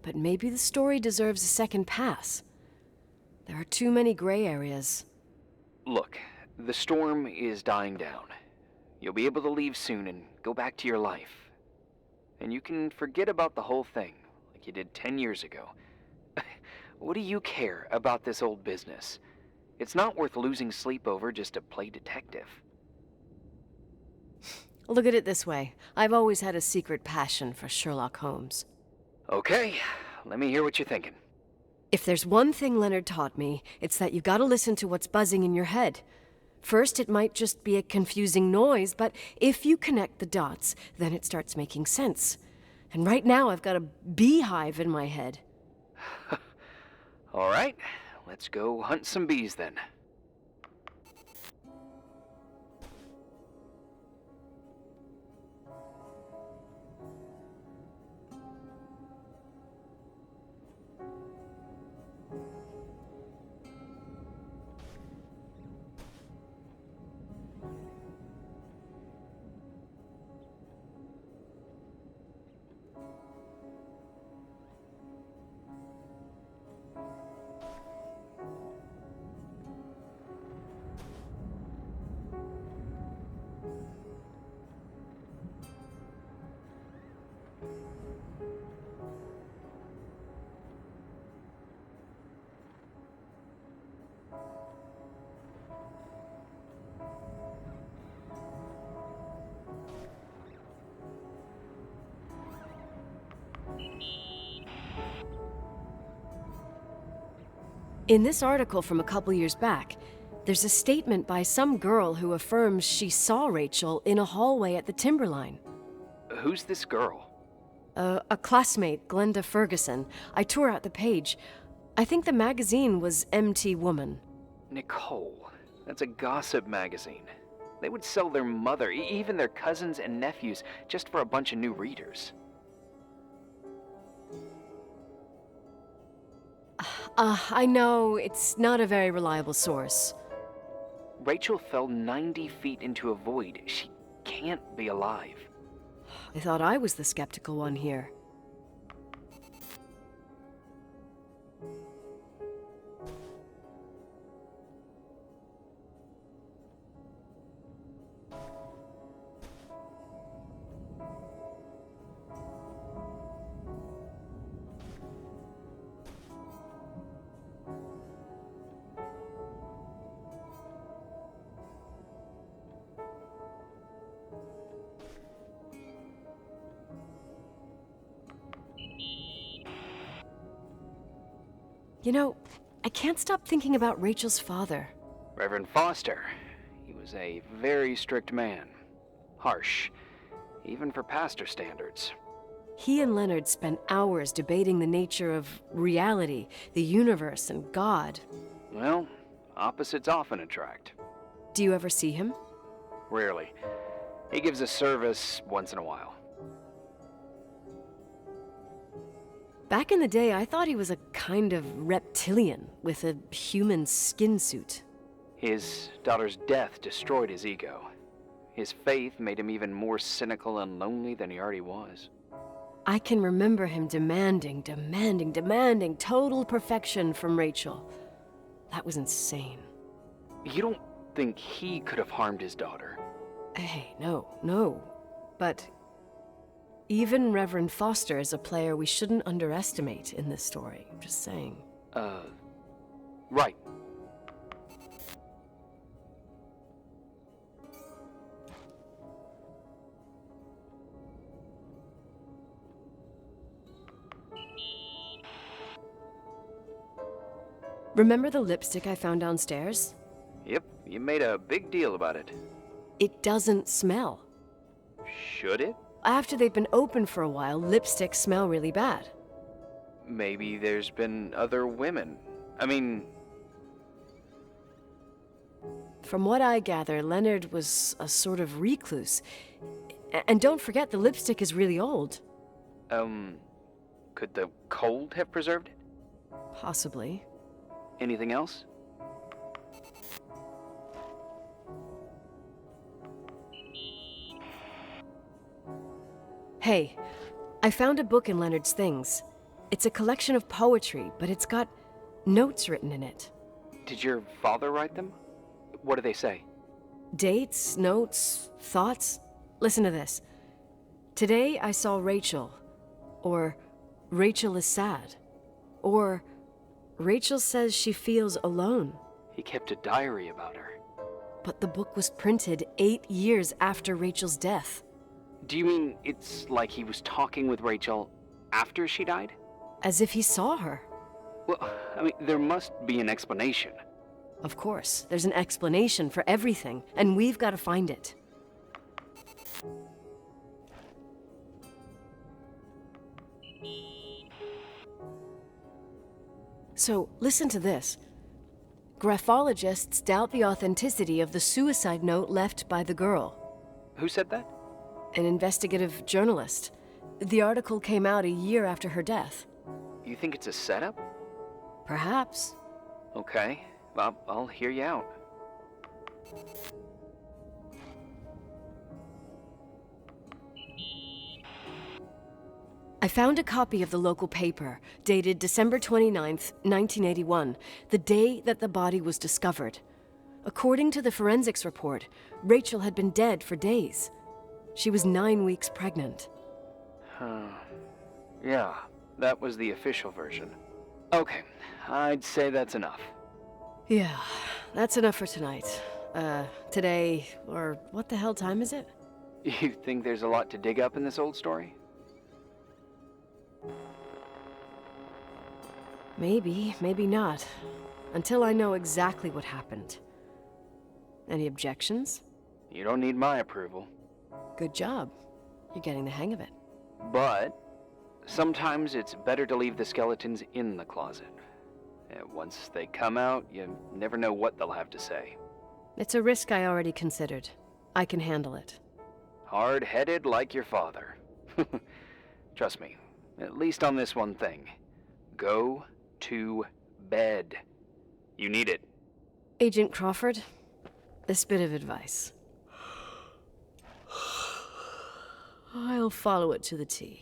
But maybe the story deserves a second pass. There are too many gray areas. Look, the storm is dying down. You'll be able to leave soon and go back to your life. And you can forget about the whole thing, like you did 10 years ago. What do you care about this old business? It's not worth losing sleep over just to play detective. Look at it this way. I've always had a secret passion for Sherlock Holmes. Okay, let me hear what you're thinking. If there's one thing Leonard taught me, it's that you've got to listen to what's buzzing in your head. First, it might just be a confusing noise, but if you connect the dots, then it starts making sense. And right now, I've got a beehive in my head. All right, let's go hunt some bees then. In this article from a couple years back, there's a statement by some girl who affirms she saw Rachel in a hallway at the Timberline. Who's this girl? A classmate, Glenda Ferguson. I tore out the page. I think the magazine was MT Woman. Nicole. That's a gossip magazine. They would sell their mother, even their cousins and nephews, just for a bunch of new readers. I know, it's not a very reliable source. Rachel fell 90 feet into a void. She can't be alive. I thought I was the skeptical one here. You know, I can't stop thinking about Rachel's father. Reverend Foster. He was a very strict man. Harsh, even for pastor standards. He and Leonard spent hours debating the nature of reality, the universe, and God. Well, opposites often attract. Do you ever see him? Rarely. He gives a service once in a while. Back in the day, I thought he was a kind of reptilian with a human skin suit. His daughter's death destroyed his ego. His faith made him even more cynical and lonely than he already was. I can remember him demanding total perfection from Rachel. That was insane. You don't think he could have harmed his daughter? Hey, no. But Even Reverend Foster is a player we shouldn't underestimate in this story. I'm just saying. Right. Remember the lipstick I found downstairs? Yep, you made a big deal about it. It doesn't smell. Should it? After they've been open for a while, lipsticks smell really bad. Maybe there's been other women. I mean... From what I gather, Leonard was a sort of recluse. And don't forget, the lipstick is really old. Could the cold have preserved it? Possibly. Anything else? Hey, I found a book in Leonard's things. It's a collection of poetry, but it's got notes written in it. Did your father write them? What do they say? Dates, notes, thoughts. Listen to this. Today I saw Rachel. Or Rachel is sad. Or Rachel says she feels alone. He kept a diary about her. But the book was printed 8 years after Rachel's death. Do you mean it's like he was talking with Rachel after she died? As if he saw her. Well, I mean, there must be an explanation. Of course, there's an explanation for everything, and we've got to find it. So, listen to this. Graphologists doubt the authenticity of the suicide note left by the girl. Who said that? An investigative journalist. The article came out a year after her death. You think it's a setup? Perhaps. Okay, well, I'll hear you out. I found a copy of the local paper, dated December 29th, 1981, the day that the body was discovered. According to the forensics report, Rachel had been dead for days. She was 9 weeks pregnant. Yeah, that was the official version. Okay, I'd say that's enough. Yeah, that's enough for tonight. Today, or what the hell time is it? You think there's a lot to dig up in this old story? Maybe, maybe not. Until I know exactly what happened. Any objections? You don't need my approval. Good job. You're getting the hang of it. But sometimes it's better to leave the skeletons in the closet. Once they come out, you never know what they'll have to say. It's a risk I already considered. I can handle it. Hard-headed like your father. Trust me, at least on this one thing. Go to bed. You need it. Agent Crawford, this bit of advice. I'll follow it to the T.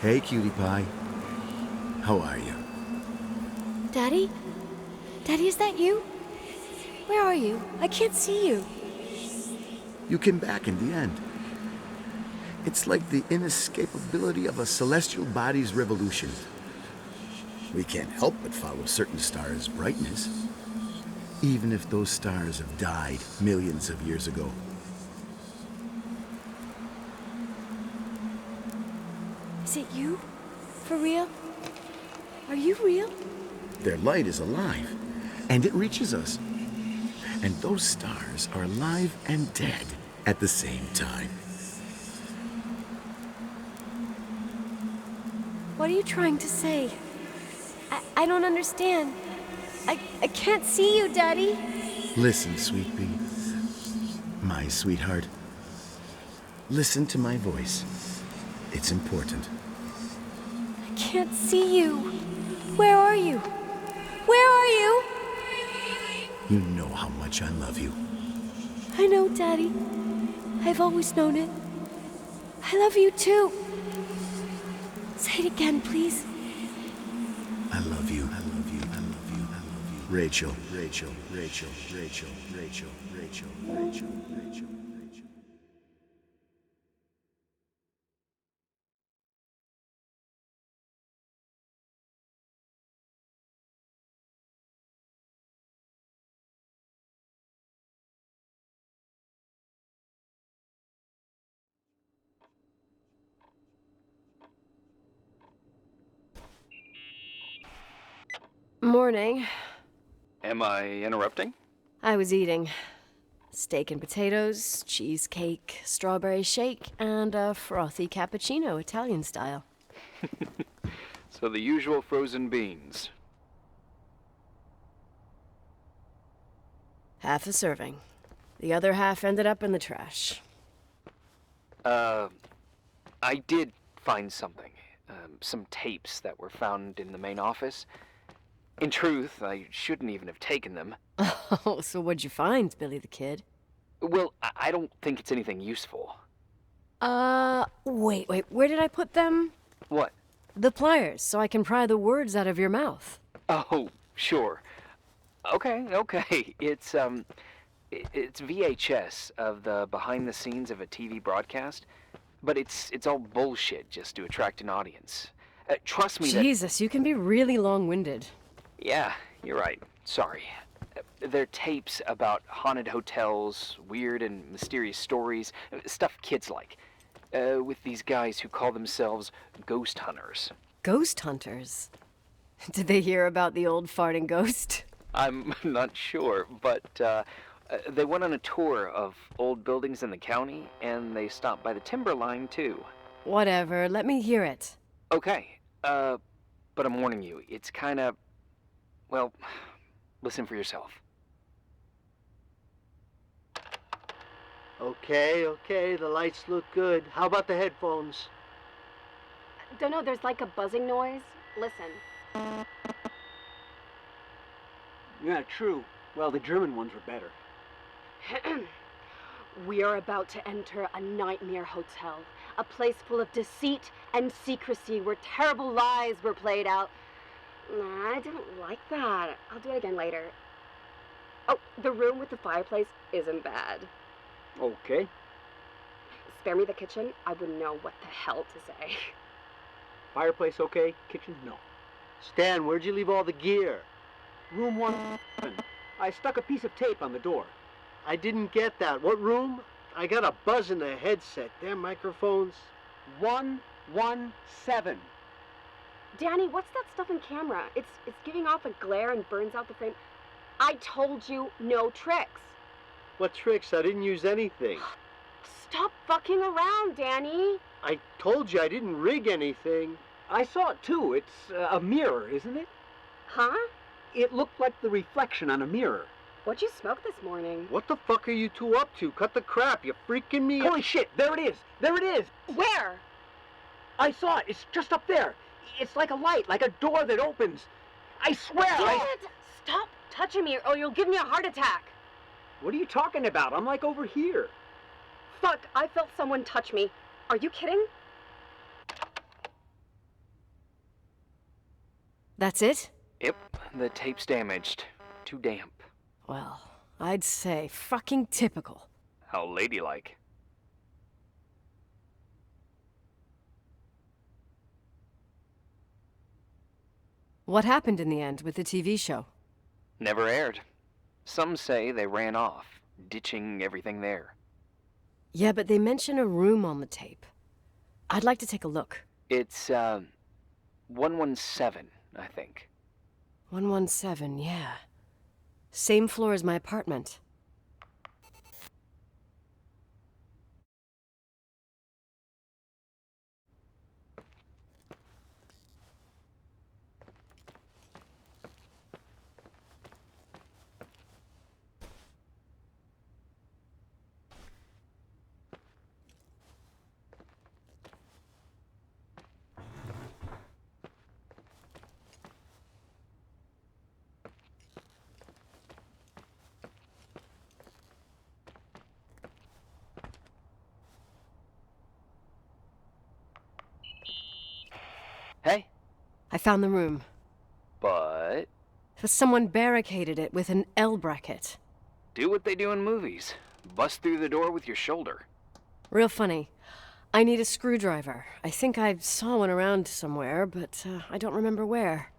Hey, cutie pie. How are you? Daddy? Daddy, is that you? Where are you? I can't see you. You came back in the end. It's like the inescapability of a celestial body's revolution. We can't help but follow certain stars' brightness, even if those stars have died millions of years ago. Is it you? For real? Are you real? Their light is alive, and it reaches us. And those stars are alive and dead at the same time. What are you trying to say? I don't understand. I can't see you, Daddy. Listen, sweet pea. My sweetheart. Listen to my voice. It's important. I can't see you. Where are you? Where are you? You know how much I love you. I know, Daddy. I've always known it. I love you too. Say it again, please. I love you. I love you. I love you. I love you. Rachel. Rachel. Rachel. Rachel. Rachel. Rachel. Rachel. Rachel. Rachel. Morning. Am I interrupting? I was eating steak and potatoes, cheesecake, strawberry shake, and a frothy cappuccino, Italian style. So the usual frozen beans. Half a serving. The other half ended up in the trash. I did find something. Some tapes that were found in the main office. In truth, I shouldn't even have taken them. Oh, so what'd you find, Billy the Kid? Well, I don't think it's anything useful. Wait, where did I put them? What? The pliers, so I can pry the words out of your mouth. Oh, sure. Okay. It's VHS of the behind the scenes of a TV broadcast, but it's all bullshit just to attract an audience. Trust me Jesus, you can be really long-winded. Yeah, you're right. Sorry. They're tapes about haunted hotels, weird and mysterious stories, stuff kids like. With these guys who call themselves ghost hunters. Ghost hunters? Did they hear about the old farting ghost? I'm not sure, but they went on a tour of old buildings in the county, and they stopped by the Timberline, too. Whatever, let me hear it. Okay, but I'm warning you, it's kinda... Well, listen for yourself. Okay, the lights look good. How about the headphones? Don't know, there's like a buzzing noise. Listen. Yeah, true. Well, the German ones were better. We are about to enter a nightmare hotel. A place full of deceit and secrecy where terrible lies were played out. Nah, I didn't like that. I'll do it again later. Oh, the room with the fireplace isn't bad. Okay. Spare me the kitchen. I wouldn't know what the hell to say. Fireplace okay, kitchen no. Stan, where'd you leave all the gear? Room 111. I stuck a piece of tape on the door. I didn't get that. What room? I got a buzz in the headset. Damn microphones. 117. Danny, what's that stuff in camera? It's giving off a glare and burns out the frame. I told you no tricks. What tricks? I didn't use anything. Stop fucking around, Danny. I told you I didn't rig anything. I saw it too. It's a mirror, isn't it? Huh? It looked like the reflection on a mirror. What'd you smoke this morning? What the fuck are you two up to? Cut the crap. You're freaking me out. Holy shit, there it is. There it is. Where? I saw it. It's just up there. It's like a light, like a door that opens. I swear Damn it! Stop touching me or you'll give me a heart attack. What are you talking about? I'm like over here. Fuck, I felt someone touch me. Are you kidding? That's it? Yep, the tape's damaged. Too damp. Well, I'd say fucking typical. How ladylike. What happened in the end with the TV show? Never aired. Some say they ran off, ditching everything there. Yeah, but they mention a room on the tape. I'd like to take a look. It's, 117, I think. 117, yeah. Same floor as my apartment. Hey? I found the room. But... Someone barricaded it with an L bracket. do what they do in movies. Bust through the door with your shoulder. Real funny. I need a screwdriver. I think I saw one around somewhere, but I don't remember where.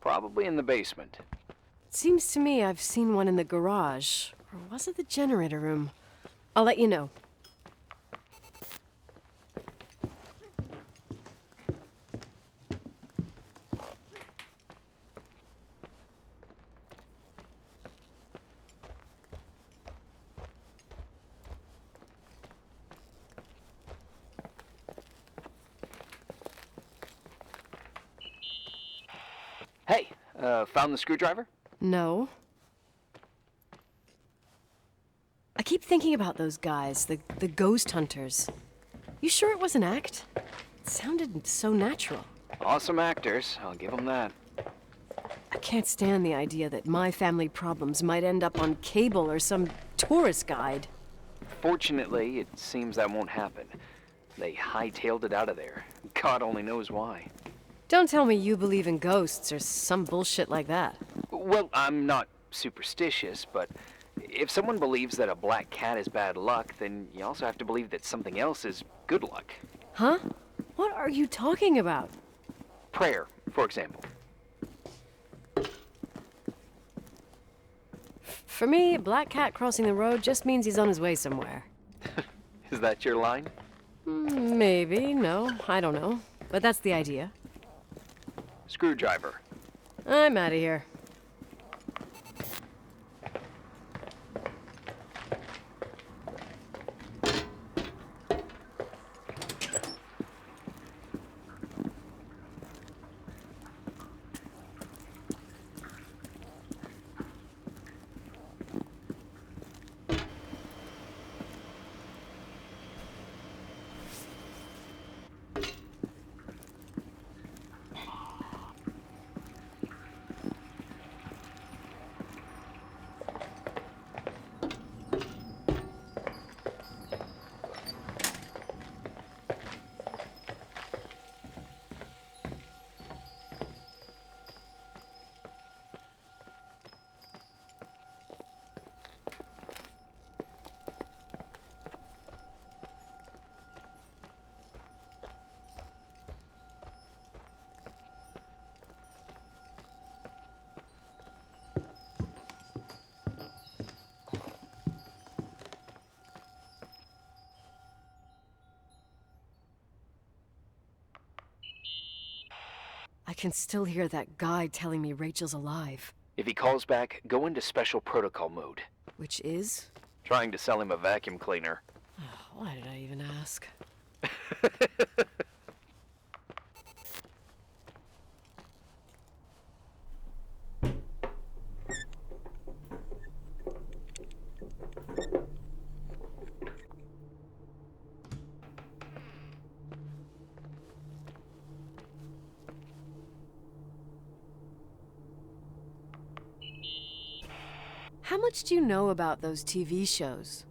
Probably in the basement. It seems to me I've seen one in the garage. Or was it the generator room? I'll let you know. Hey, found the screwdriver? No. I keep thinking about those guys, the ghost hunters. You sure it was an act? It sounded so natural. Awesome actors, I'll give them that. I can't stand the idea that my family problems might end up on cable or some tourist guide. Fortunately, it seems that won't happen. They hightailed it out of there. God only knows why. Don't tell me you believe in ghosts or some bullshit like that. Well, I'm not superstitious, but if someone believes that a black cat is bad luck, then you also have to believe that something else is good luck. Huh? What are you talking about? Prayer, for example. For me, a black cat crossing the road just means he's on his way somewhere. Is that your line? Maybe, no, I don't know. But that's the idea. Screwdriver. I'm out of here. I can still hear that guy telling me Rachel's alive. If he calls back, go into special protocol mode. Which is? Trying to sell him a vacuum cleaner. Why did I even ask? How much do you know about those TV shows?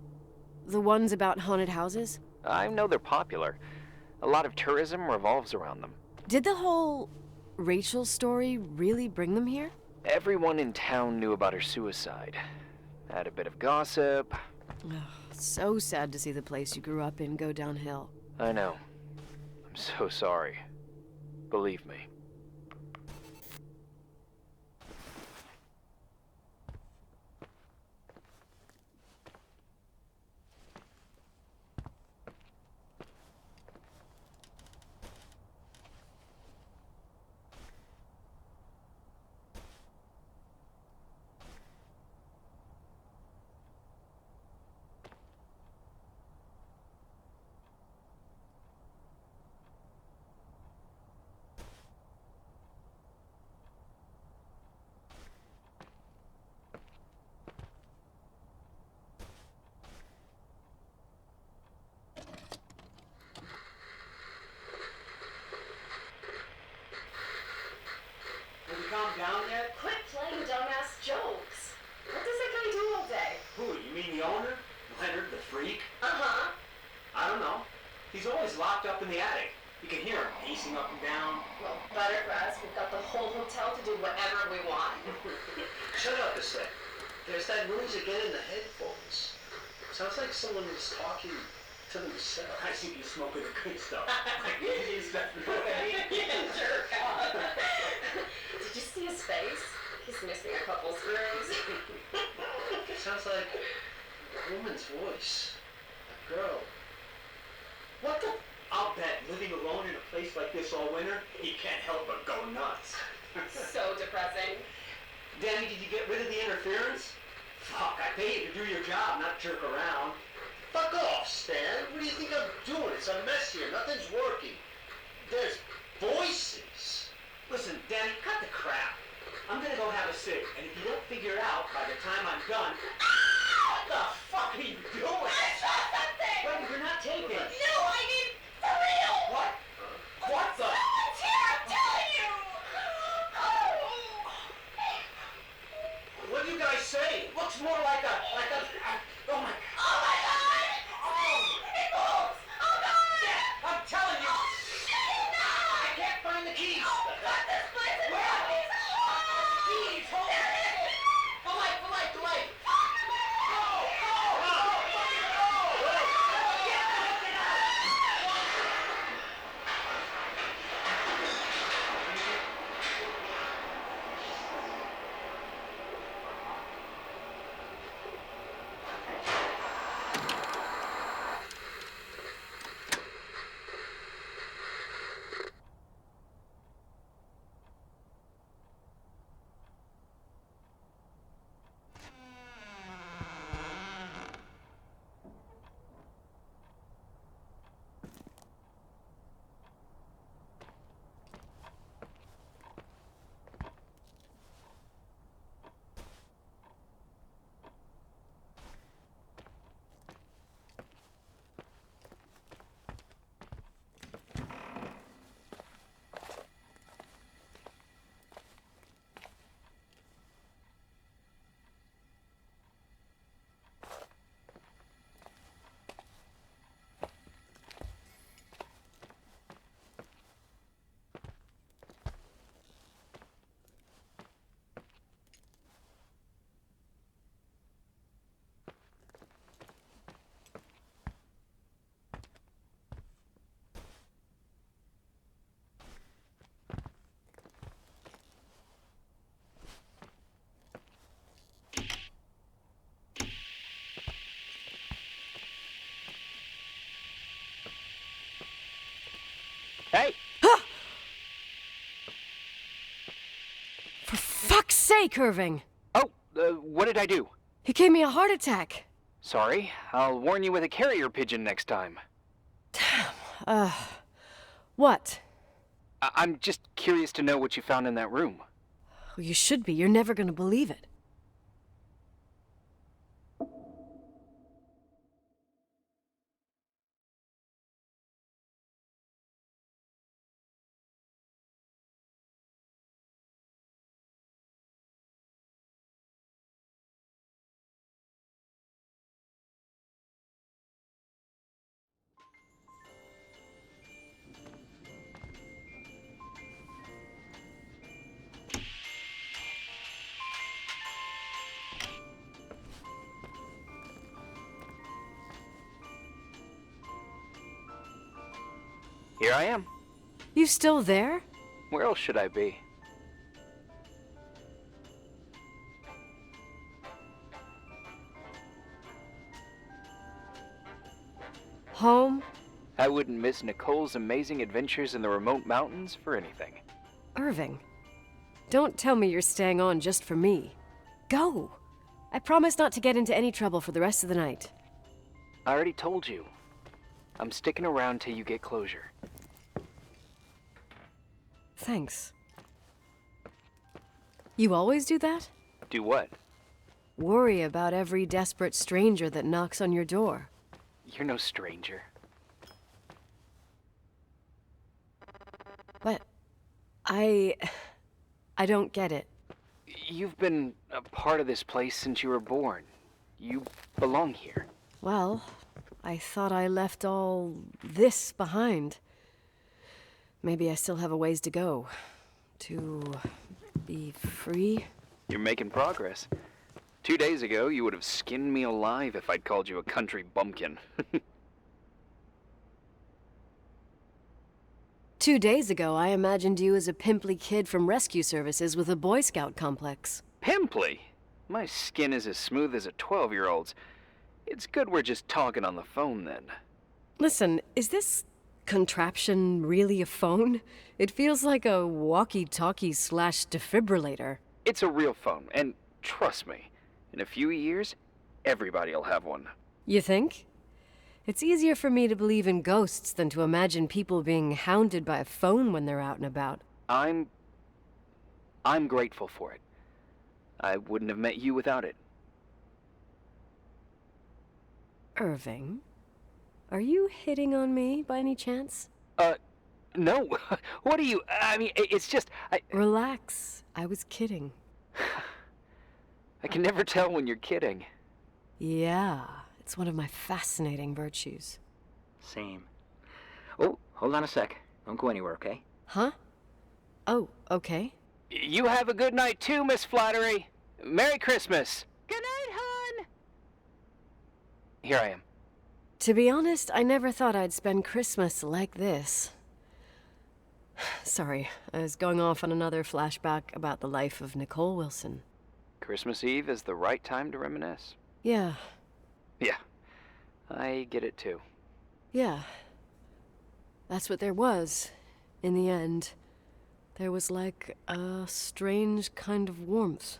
The ones about haunted houses? I know they're popular. A lot of tourism revolves around them. Did the whole Rachel story really bring them here? Everyone in town knew about her suicide. Had a bit of gossip. So sad to see the place you grew up in go downhill. I know. I'm so sorry. Believe me. Calm down yet? Quit playing dumbass jokes. What does that guy do all day? Who, you mean the owner? Leonard the freak? Uh-huh. I don't know. He's always locked up in the attic. You can hear him pacing up and down. Well, Buttergrass, we've got the whole hotel to do whatever we want. Shut up a sec. There's that noise again in the headphones. Sounds like someone is talking to themselves. I think you're smoking the good stuff. Jerk off. Did you see his face? He's missing a couple screws. Sounds like a woman's voice. A girl. What the? I'll bet living alone in a place like this all winter, he can't help but go nuts. So depressing. Danny, did you get rid of the interference? Fuck, I pay you to do your job, not jerk around. Fuck off, Stan. What do you think I'm doing? It's a mess here. Nothing's working. There's voices. Listen, Danny, cut the crap. I'm gonna go have a cig, and if you don't figure it out by the time I'm done... What the fuck are you doing? I saw something! Wait, you're not taping. No, I mean, for real! What? What the? Someone's here, I'm telling you! What do you guys say? It looks more like a... oh my... Oh my God! It moves! Oh God! Yeah, I'm telling you! No! I can't find the keys! Oh God, this place is Where? zombies! Keys, hold There on! it is! The light! Go! Hey! For fuck's sake, Irving! Oh, what did I do? He gave me a heart attack. Sorry, I'll warn you with a carrier pigeon next time. What? I'm just curious to know what you found in that room. Well, you should be. You're never gonna believe it. Here I am. You still there? Where else should I be? Home? I wouldn't miss Nicole's amazing adventures in the remote mountains for anything. Irving, don't tell me you're staying on just for me. Go! I promise not to get into any trouble for the rest of the night. I already told you. I'm sticking around till you get closure. Thanks. You always do that? Do what? Worry about every desperate stranger that knocks on your door. You're no stranger. But I don't get it. You've been a part of this place since you were born. You belong here. Well, I thought I left all this behind. maybe I still have a ways to go. To be free. You're making progress. 2 days ago, you would have skinned me alive if I'd called you a country bumpkin. 2 days ago, I imagined you as a pimply kid from rescue services with a Boy Scout complex. Pimply? My skin is as smooth as a 12-year-old's. It's good we're just talking on the phone, then. Listen, is this contraption really a phone? It feels like a walkie-talkie / defibrillator. It's a real phone, and trust me, in a few years, everybody'll have one. You think? It's easier for me to believe in ghosts than to imagine people being hounded by a phone when they're out and about. I'm grateful for it. I wouldn't have met you without it. Irving, are you hitting on me by any chance? No. What are you... I mean, it's just... Relax. I was kidding. I can never tell when you're kidding. Yeah, it's one of my fascinating virtues. Same. Oh, hold on a sec. Don't go anywhere, okay? Huh? Oh, okay. You have a good night too, Miss Flattery. Merry Christmas. Good night, hon! Here I am. To be honest, I never thought I'd spend Christmas like this. Sorry, I was going off on another flashback about the life of Nicole Wilson. Christmas Eve is the right time to reminisce. Yeah. Yeah, I get it too. Yeah. That's what there was, in the end. There was like a strange kind of warmth.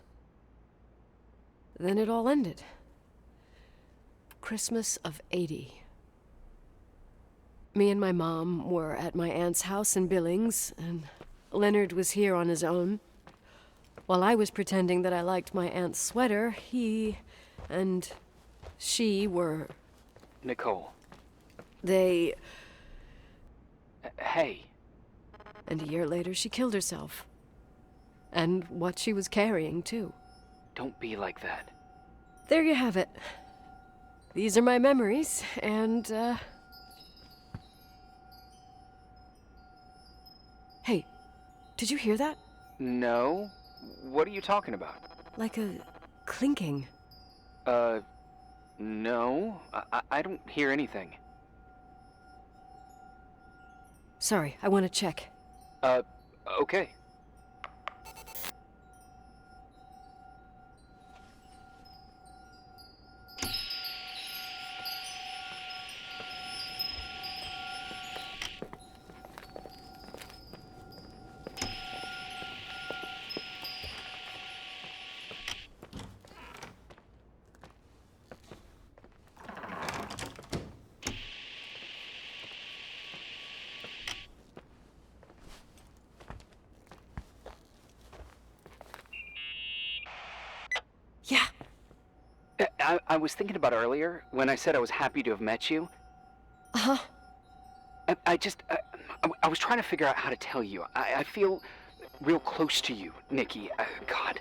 Then it all ended. Christmas of '80. Me and my mom were at my aunt's house in Billings, and Leonard was here on his own. While I was pretending that I liked my aunt's sweater, he and she were... Nicole. They... Hey. And a year later, she killed herself. And what she was carrying, too. Don't be like that. There you have it. These are my memories, and, Hey, did you hear that? No. What are you talking about? Like a clinking. No. I don't hear anything. Sorry, I want to check. Okay. Yeah. I was thinking about earlier, when I said I was happy to have met you. Uh-huh. I was trying to figure out how to tell you. I feel real close to you, Nikki. God,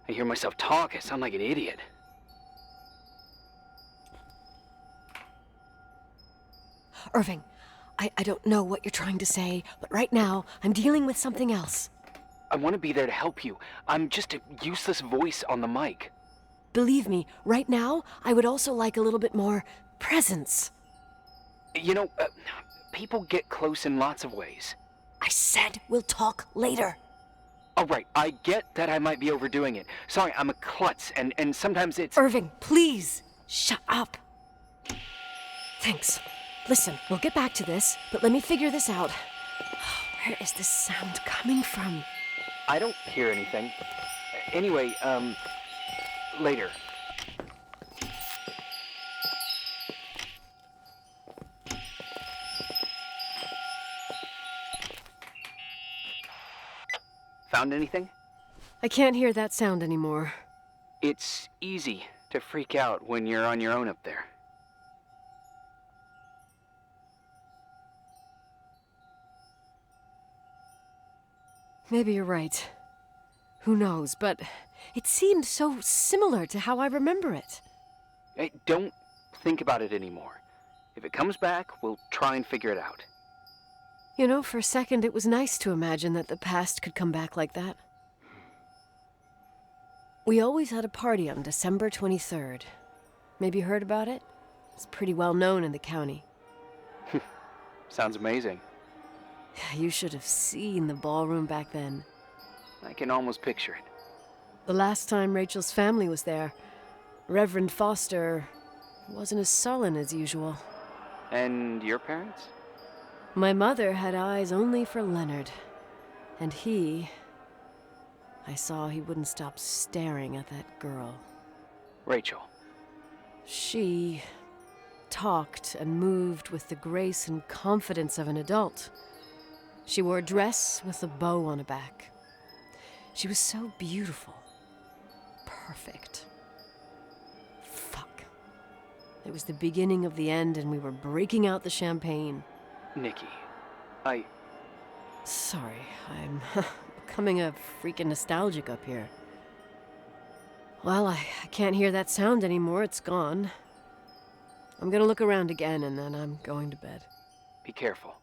I hear myself talk. I sound like an idiot. Irving, I don't know what you're trying to say, but right now, I'm dealing with something else. I want to be there to help you. I'm just a useless voice on the mic. Believe me, right now, I would also like a little bit more presence. You know, people get close in lots of ways. I said we'll talk later. All right, I get that I might be overdoing it. Sorry, I'm a klutz, and sometimes it's... Irving, please, shut up. Thanks. Listen, we'll get back to this, but let me figure this out. Where is this sound coming from? I don't hear anything. Anyway, later. Found anything? I can't hear that sound anymore. It's easy to freak out when you're on your own up there. Maybe you're right. Who knows, but it seemed so similar to how I remember it. Hey, don't think about it anymore. If it comes back, we'll try and figure it out. You know, for a second it was nice to imagine that the past could come back like that. We always had a party on December 23rd. Maybe you heard about it? It's pretty well known in the county. Sounds amazing. You should have seen the ballroom back then. I can almost picture it. The last time Rachel's family was there, Reverend Foster wasn't as sullen as usual. And your parents? My mother had eyes only for Leonard. And I saw he wouldn't stop staring at that girl. Rachel. She talked and moved with the grace and confidence of an adult. She wore a dress with a bow on her back. She was so beautiful. Perfect. Fuck. It was the beginning of the end, and we were breaking out the champagne. Nikki, Sorry, I'm becoming a freaking nostalgic up here. Well, I can't hear that sound anymore. It's gone. I'm gonna look around again, and then I'm going to bed. Be careful.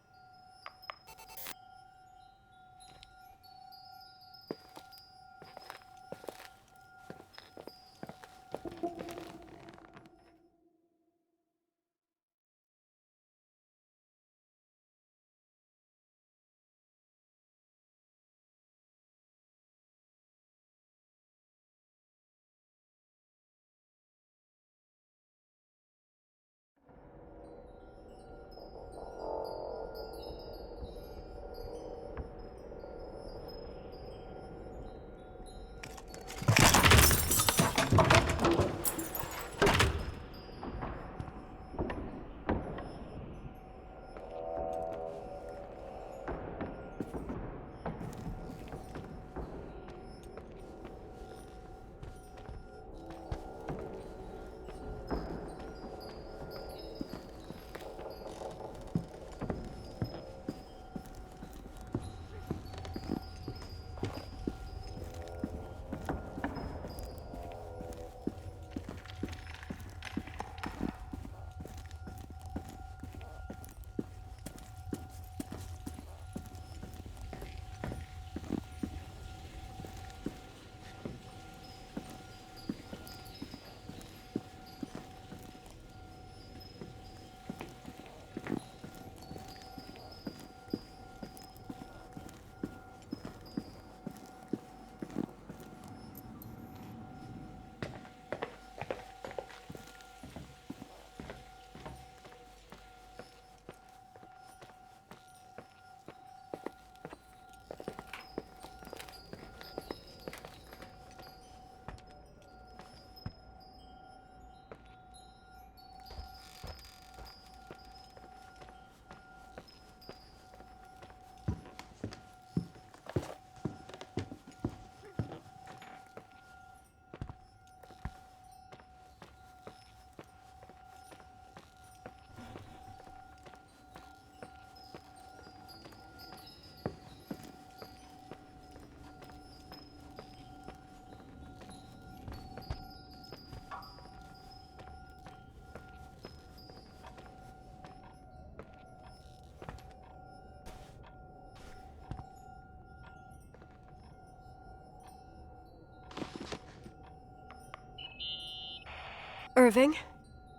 Irving?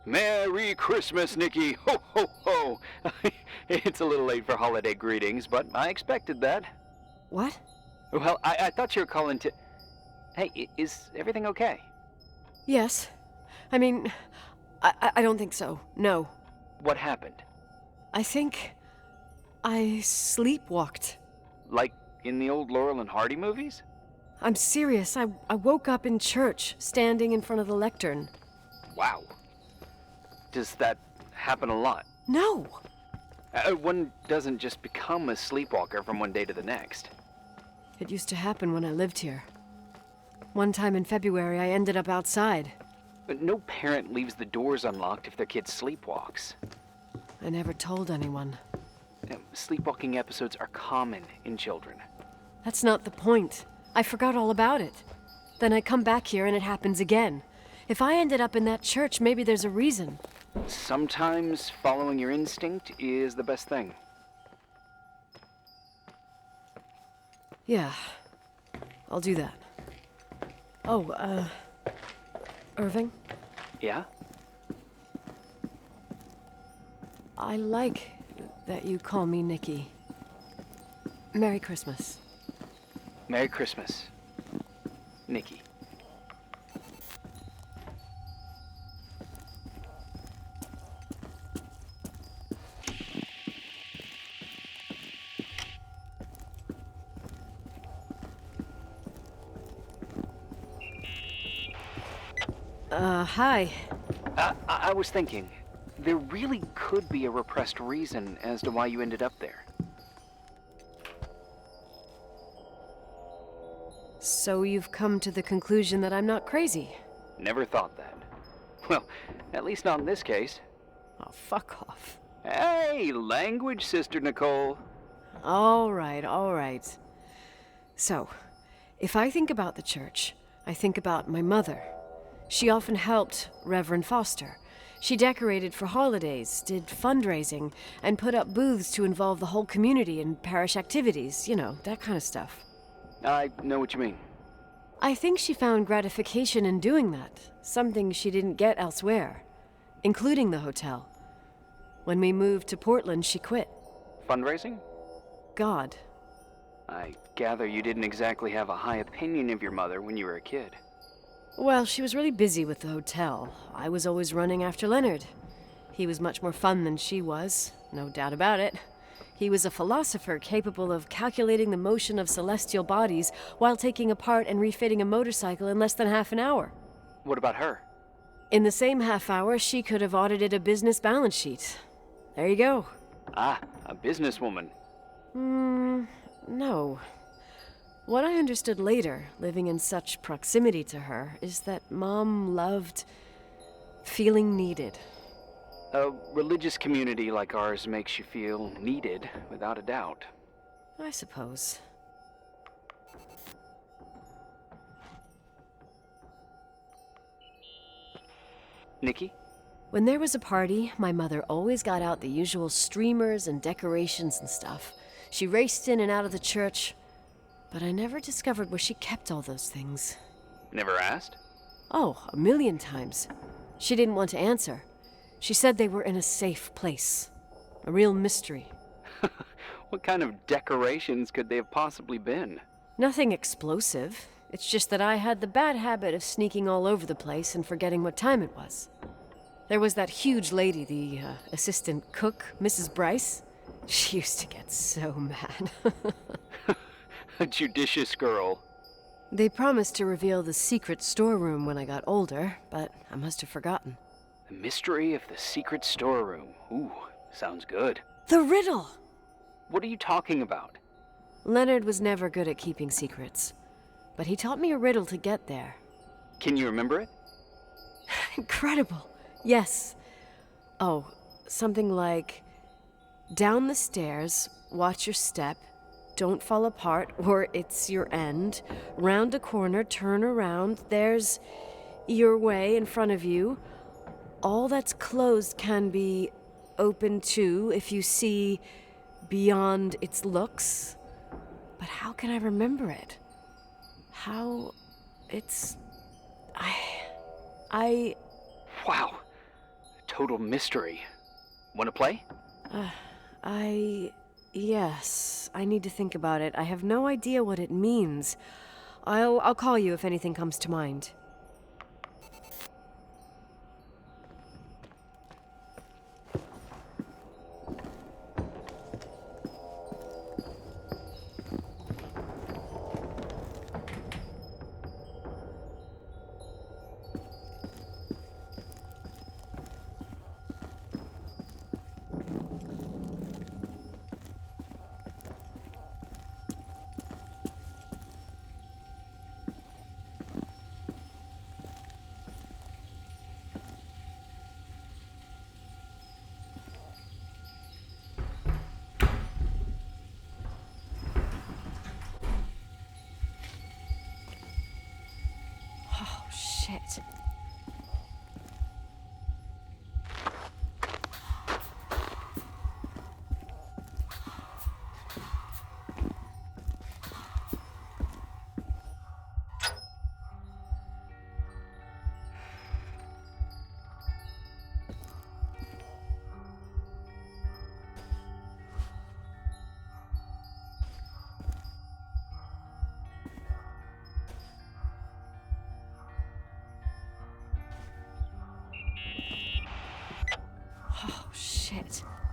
Merry Christmas, Nikki! Ho, ho, ho! It's a little late for holiday greetings, but I expected that. What? Well, I thought you were calling to... Hey, is everything okay? Yes. I mean, I don't think so. No. What happened? I think I sleepwalked. Like in the old Laurel and Hardy movies? I'm serious. I woke up in church, standing in front of the lectern. Wow. Does that happen a lot? No. One doesn't just become a sleepwalker from one day to the next. It used to happen when I lived here. One time in February, I ended up outside. But no parent leaves the doors unlocked if their kid sleepwalks. I never told anyone. Sleepwalking episodes are common in children. That's not the point. I forgot all about it. Then I come back here and it happens again. If I ended up in that church, maybe there's a reason. Sometimes following your instinct is the best thing. Yeah, I'll do that. Oh, Irving? Yeah? I like that you call me Nikki. Merry Christmas. Merry Christmas, Nikki. Hi. I was thinking, there really could be a repressed reason as to why you ended up there. So you've come to the conclusion that I'm not crazy? Never thought that. Well, at least not in this case. Oh, fuck off. Hey, language, Sister Nicole. All right. So, if I think about the church, I think about my mother. She often helped Reverend Foster. She decorated for holidays, did fundraising, and put up booths to involve the whole community in parish activities, you know, that kind of stuff. I know what you mean. I think she found gratification in doing that, something she didn't get elsewhere, including the hotel. When we moved to Portland, she quit. Fundraising? God. I gather you didn't exactly have a high opinion of your mother when you were a kid. Well, she was really busy with the hotel. I was always running after Leonard. He was much more fun than she was, no doubt about it. He was a philosopher capable of calculating the motion of celestial bodies while taking apart and refitting a motorcycle in less than half an hour. What about her? In the same half hour, she could have audited a business balance sheet. There you go. Ah, a businesswoman. No. What I understood later, living in such proximity to her, is that Mom loved feeling needed. A religious community like ours makes you feel needed, without a doubt. I suppose. Nikki? When there was a party, my mother always got out the usual streamers and decorations and stuff. She raced in and out of the church, but I never discovered where she kept all those things. Never asked? Oh, 1,000,000 times. She didn't want to answer. She said they were in a safe place. A real mystery. What kind of decorations could they have possibly been? Nothing explosive. It's just that I had the bad habit of sneaking all over the place and forgetting what time it was. There was that huge lady, the assistant cook, Mrs. Bryce. She used to get so mad. A judicious girl. They promised to reveal the secret storeroom when I got older, but I must have forgotten. The mystery of the secret storeroom. Ooh, sounds good. The riddle! What are you talking about? Leonard was never good at keeping secrets, but he taught me a riddle to get there. Can you remember it? Incredible. Yes. Oh, something like, down the stairs, watch your step, don't fall apart or it's your end, round a corner, turn around, there's your way in front of you. All that's closed can be open too if you see beyond its looks. But how can I remember it? How it's... Wow. Total mystery. Want to play? Yes. I need to think about it. I have no idea what it means. I'll call you if anything comes to mind. Shit.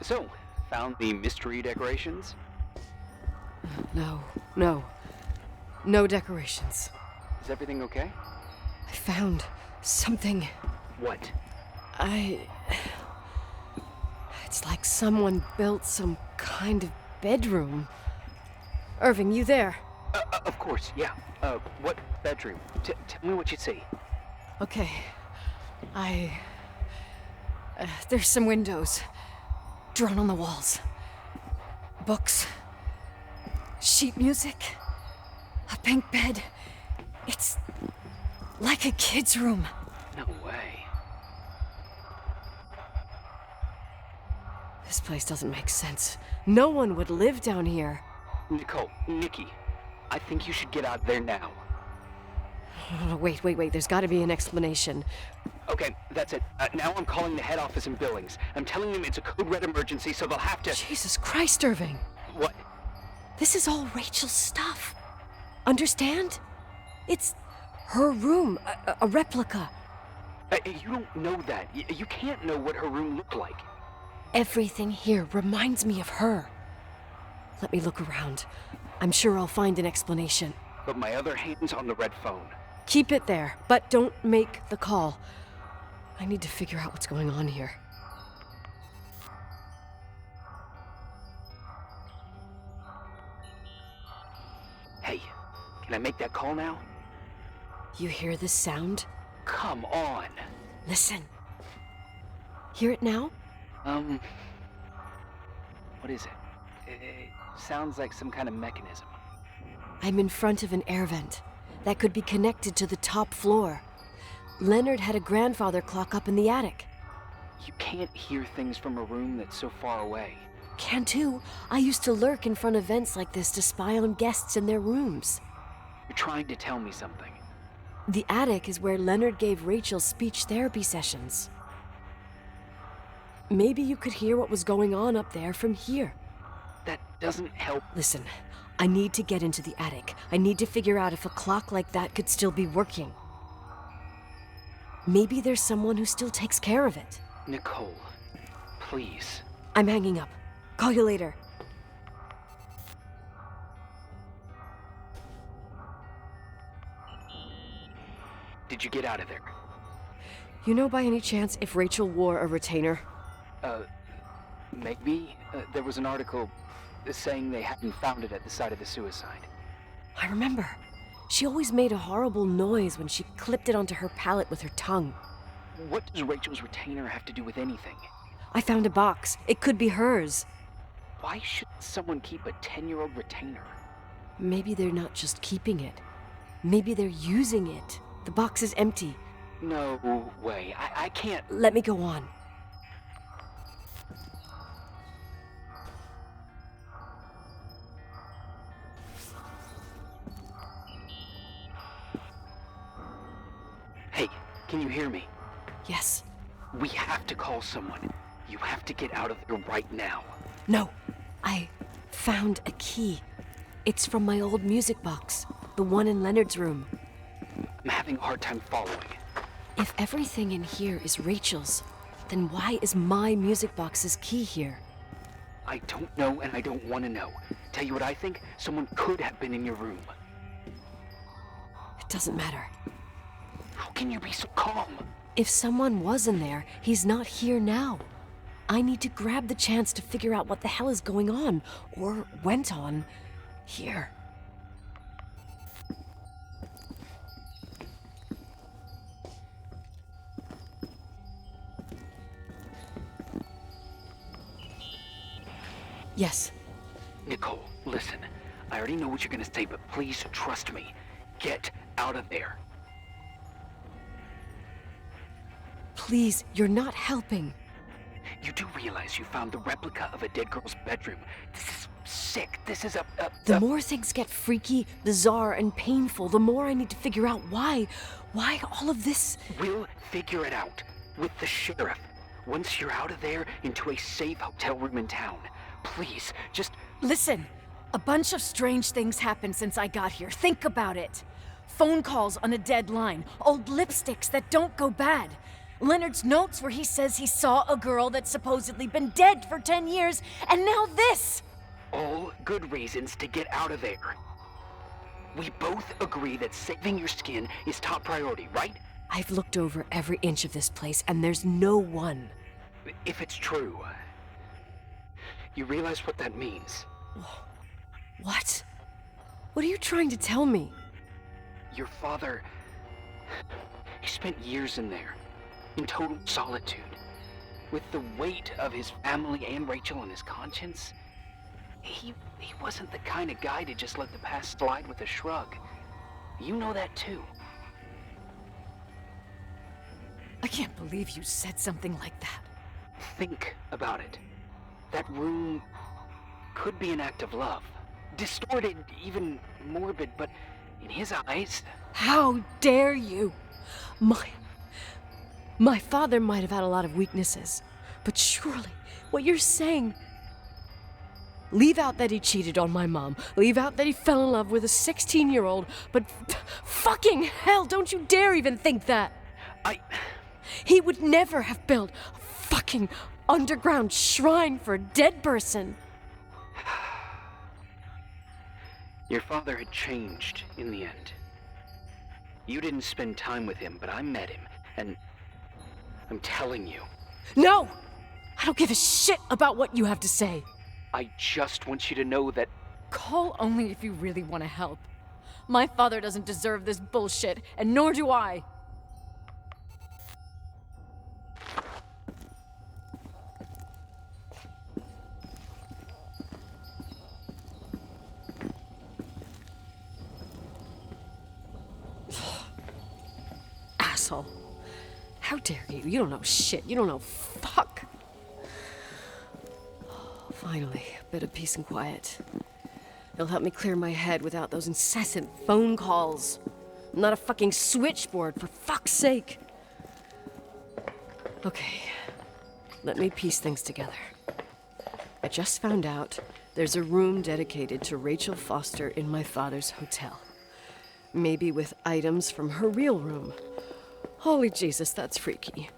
So, found the mystery decorations? No, no. No decorations. Is everything okay? I found something. What? It's like someone built some kind of bedroom. Irving, you there? Of course, yeah. What bedroom? Tell me what you see. Okay. There's some windows. Drawn on the walls. Books. Sheet music. A pink bed. It's like a kid's room. No way. This place doesn't make sense. No one would live down here. Nicole, Nikki, I think you should get out of there now. Wait. There's got to be an explanation. Okay, that's it. Now I'm calling the head office in Billings. I'm telling them it's a code red emergency, so they'll have to... Jesus Christ, Irving. What? This is all Rachel's stuff. Understand? It's her room, a replica. You don't know that. You can't know what her room looked like. Everything here reminds me of her. Let me look around. I'm sure I'll find an explanation. But my other hand's on the red phone. Keep it there, but don't make the call. I need to figure out what's going on here. Hey, can I make that call now? You hear this sound? Come on. Listen. Hear it now? What is it? It sounds like some kind of mechanism. I'm in front of an air vent that could be connected to the top floor. Leonard had a grandfather clock up in the attic. You can't hear things from a room that's so far away. Can too. I used to lurk in front of vents like this to spy on guests in their rooms. You're trying to tell me something. The attic is where Leonard gave Rachel speech therapy sessions. Maybe you could hear what was going on up there from here. That doesn't help. Listen, I need to get into the attic. I need to figure out if a clock like that could still be working. Maybe there's someone who still takes care of it. Nicole, please. I'm hanging up. Call you later. Did you get out of there? You know by any chance if Rachel wore a retainer? Maybe. There was an article saying they hadn't found it at the site of the suicide. I remember. She always made a horrible noise when she clipped it onto her palate with her tongue. What does Rachel's retainer have to do with anything? I found a box. It could be hers. Why should someone keep a 10-year-old retainer? Maybe they're not just keeping it. Maybe they're using it. The box is empty. No way. I can't... Let me go on. Hey, can you hear me? Yes. We have to call someone. You have to get out of there right now. No. I found a key. It's from my old music box. The one in Leonard's room. I'm having a hard time following. If everything in here is Rachel's, then why is my music box's key here? I don't know and I don't want to know. Tell you what I think? Someone could have been in your room. It doesn't matter. How can you be so calm? If someone was in there, he's not here now. I need to grab the chance to figure out what the hell is going on, or went on, here. Yes. Nicole, listen. I already know what you're gonna say, but please trust me. Get out of there. Please, you're not helping. You do realize you found the replica of a dead girl's bedroom. This is sick. This is The more things get freaky, bizarre, and painful, the more I need to figure out why all of this... We'll figure it out. With the sheriff. Once you're out of there, into a safe hotel room in town. Please, just... Listen, a bunch of strange things happened since I got here. Think about it. Phone calls on a dead line, old lipsticks that don't go bad. Leonard's notes where he says he saw a girl that's supposedly been dead for 10 years, and now this! All good reasons to get out of there. We both agree that saving your skin is top priority, right? I've looked over every inch of this place, and there's no one. If it's true, you realize what that means. What? What are you trying to tell me? Your father... he spent years in there, in total solitude, with the weight of his family and Rachel on his conscience. He wasn't the kind of guy to just let the past slide with a shrug. You know that too. I can't believe you said something like that. Think about it. That room could be an act of love. Distorted, even morbid, but in his eyes... How dare you? My father might have had a lot of weaknesses, but surely what you're saying... Leave out that he cheated on my mom. Leave out that he fell in love with a 16-year-old, but fucking hell, don't you dare even think that! He would never have built a fucking underground shrine for a dead person. Your father had changed in the end. You didn't spend time with him, but I met him, and I'm telling you. No! I don't give a shit about what you have to say. I just want you to know that... Call only if you really want to help. My father doesn't deserve this bullshit, and nor do I. Asshole. How dare you? You don't know shit. You don't know fuck. Finally, a bit of peace and quiet. It'll help me clear my head without those incessant phone calls. I'm not a fucking switchboard, for fuck's sake. Okay, let me piece things together. I just found out there's a room dedicated to Rachel Foster in my father's hotel. Maybe with items from her real room. Holy Jesus, that's freaky.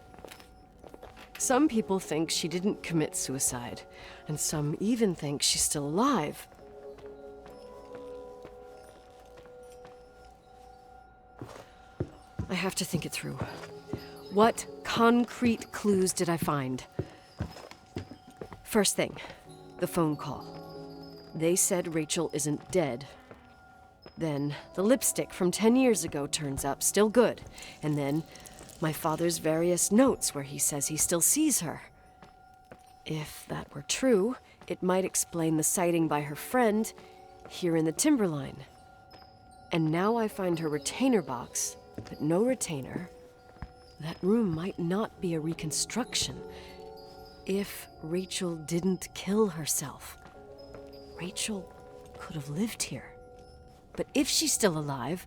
Some people think she didn't commit suicide, and some even think she's still alive. I have to think it through. What concrete clues did I find? First thing, the phone call. They said Rachel isn't dead. Then the lipstick from 10 years ago turns up, still good. And then my father's various notes where he says he still sees her. If that were true, it might explain the sighting by her friend here in the Timberline. And now I find her retainer box, but no retainer. That room might not be a reconstruction. If Rachel didn't kill herself, Rachel could have lived here. But if she's still alive,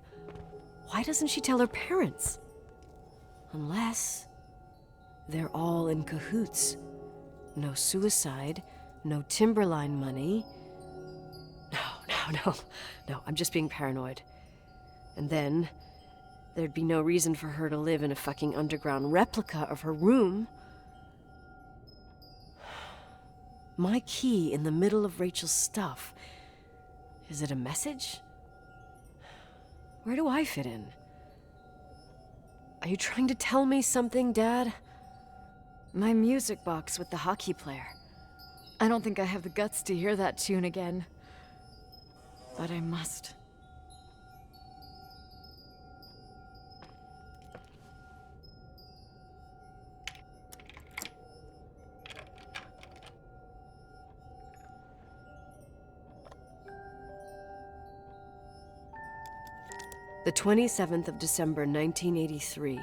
why doesn't she tell her parents? Unless they're all in cahoots. No suicide, no Timberline money. No, I'm just being paranoid. And then there'd be no reason for her to live in a fucking underground replica of her room. My key in the middle of Rachel's stuff. Is it a message? Where do I fit in? Are you trying to tell me something, Dad? My music box with the hockey player. I don't think I have the guts to hear that tune again. But I must. The 27th of December, 1983.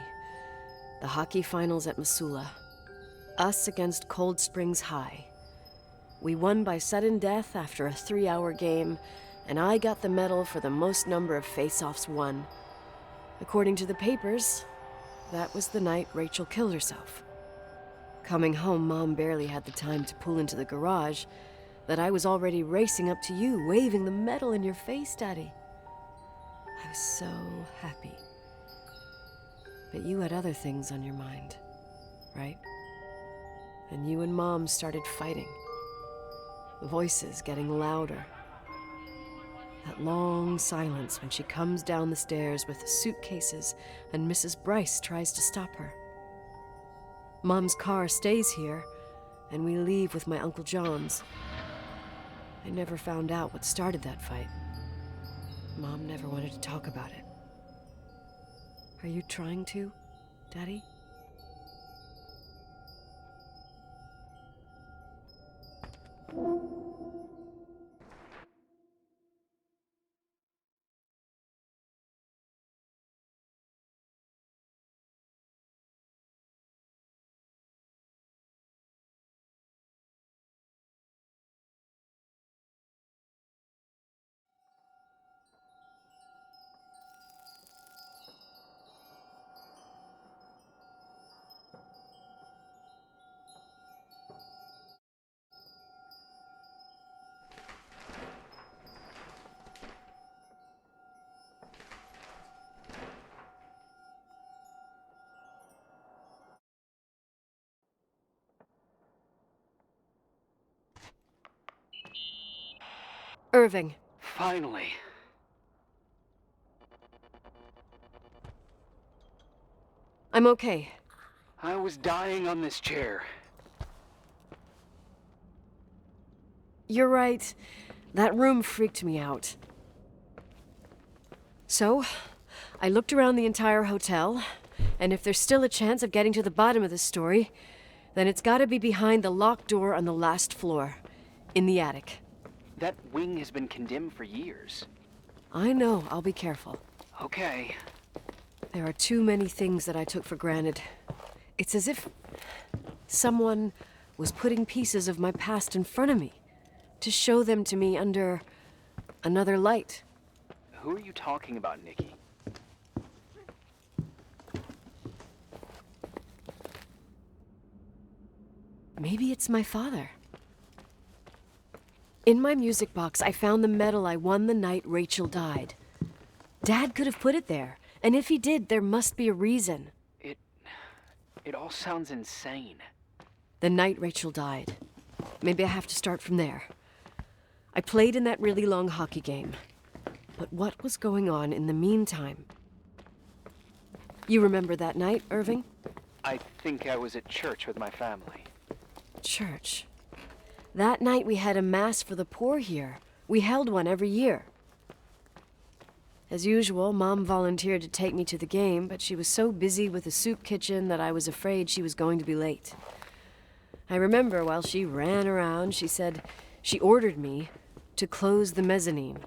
The hockey finals at Missoula. Us against Cold Springs High. We won by sudden death after a 3-hour game, and I got the medal for the most number of face-offs won. According to the papers, that was the night Rachel killed herself. Coming home, Mom barely had the time to pull into the garage, that I was already racing up to you, waving the medal in your face, Daddy. I was so happy. But you had other things on your mind. right? And you and Mom started fighting. The voices getting louder. That long silence when she comes down the stairs with the suitcases and Mrs. Bryce tries to stop her. Mom's car stays here, and we leave with my Uncle John's. I never found out what started that fight. Mom never wanted to talk about it. Are you trying to, Daddy? Irving. Finally. I'm okay. I was dying on this chair. You're right. That room freaked me out. So, I looked around the entire hotel, and if there's still a chance of getting to the bottom of this story, then it's gotta be behind the locked door on the last floor, in the attic. That wing has been condemned for years. I know, I'll be careful. Okay. There are too many things that I took for granted. It's as if someone was putting pieces of my past in front of me to show them to me under another light. Who are you talking about, Nikki? Maybe it's my father. In my music box, I found the medal I won the night Rachel died. Dad could have put it there, and if he did, there must be a reason. It all sounds insane. The night Rachel died. Maybe I have to start from there. I played in that really long hockey game. But what was going on in the meantime? You remember that night, Irving? I think I was at church with my family. Church? That night we had a mass for the poor here. We held one every year. As usual, Mom volunteered to take me to the game, but she was so busy with the soup kitchen that I was afraid she was going to be late. I remember while she ran around, she said she ordered me to close the mezzanine.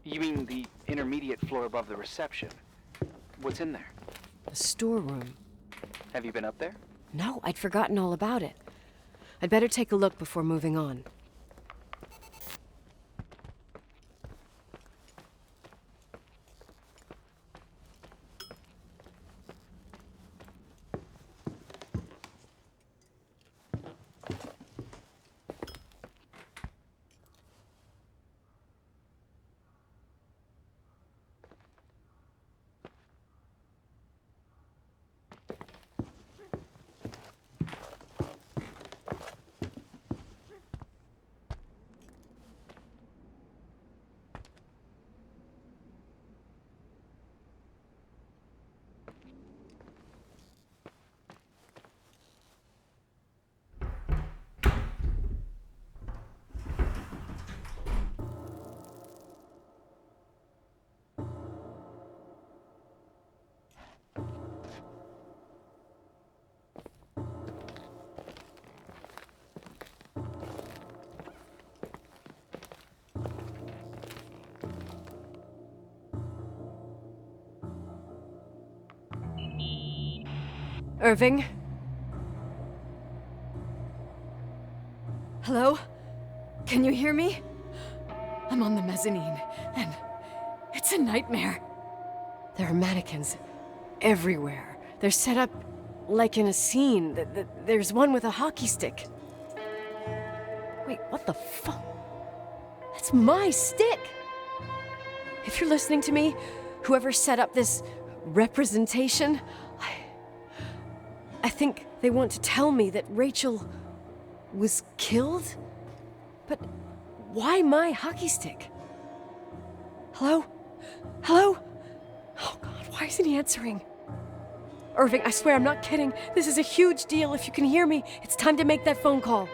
You mean the intermediate floor above the reception? What's in there? A storeroom. Have you been up there? No, I'd forgotten all about it. I'd better take a look before moving on. Irving? Hello? Can you hear me? I'm on the mezzanine, and it's a nightmare. There are mannequins everywhere. They're set up like in a scene. There's one with a hockey stick. Wait, what the fuck? That's my stick! If you're listening to me, whoever set up this representation, I think they want to tell me that Rachel was killed? But why my hockey stick? Hello? Hello? Oh God, why isn't he answering? Irving, I swear I'm not kidding. This is a huge deal. If you can hear me, it's time to make that phone call.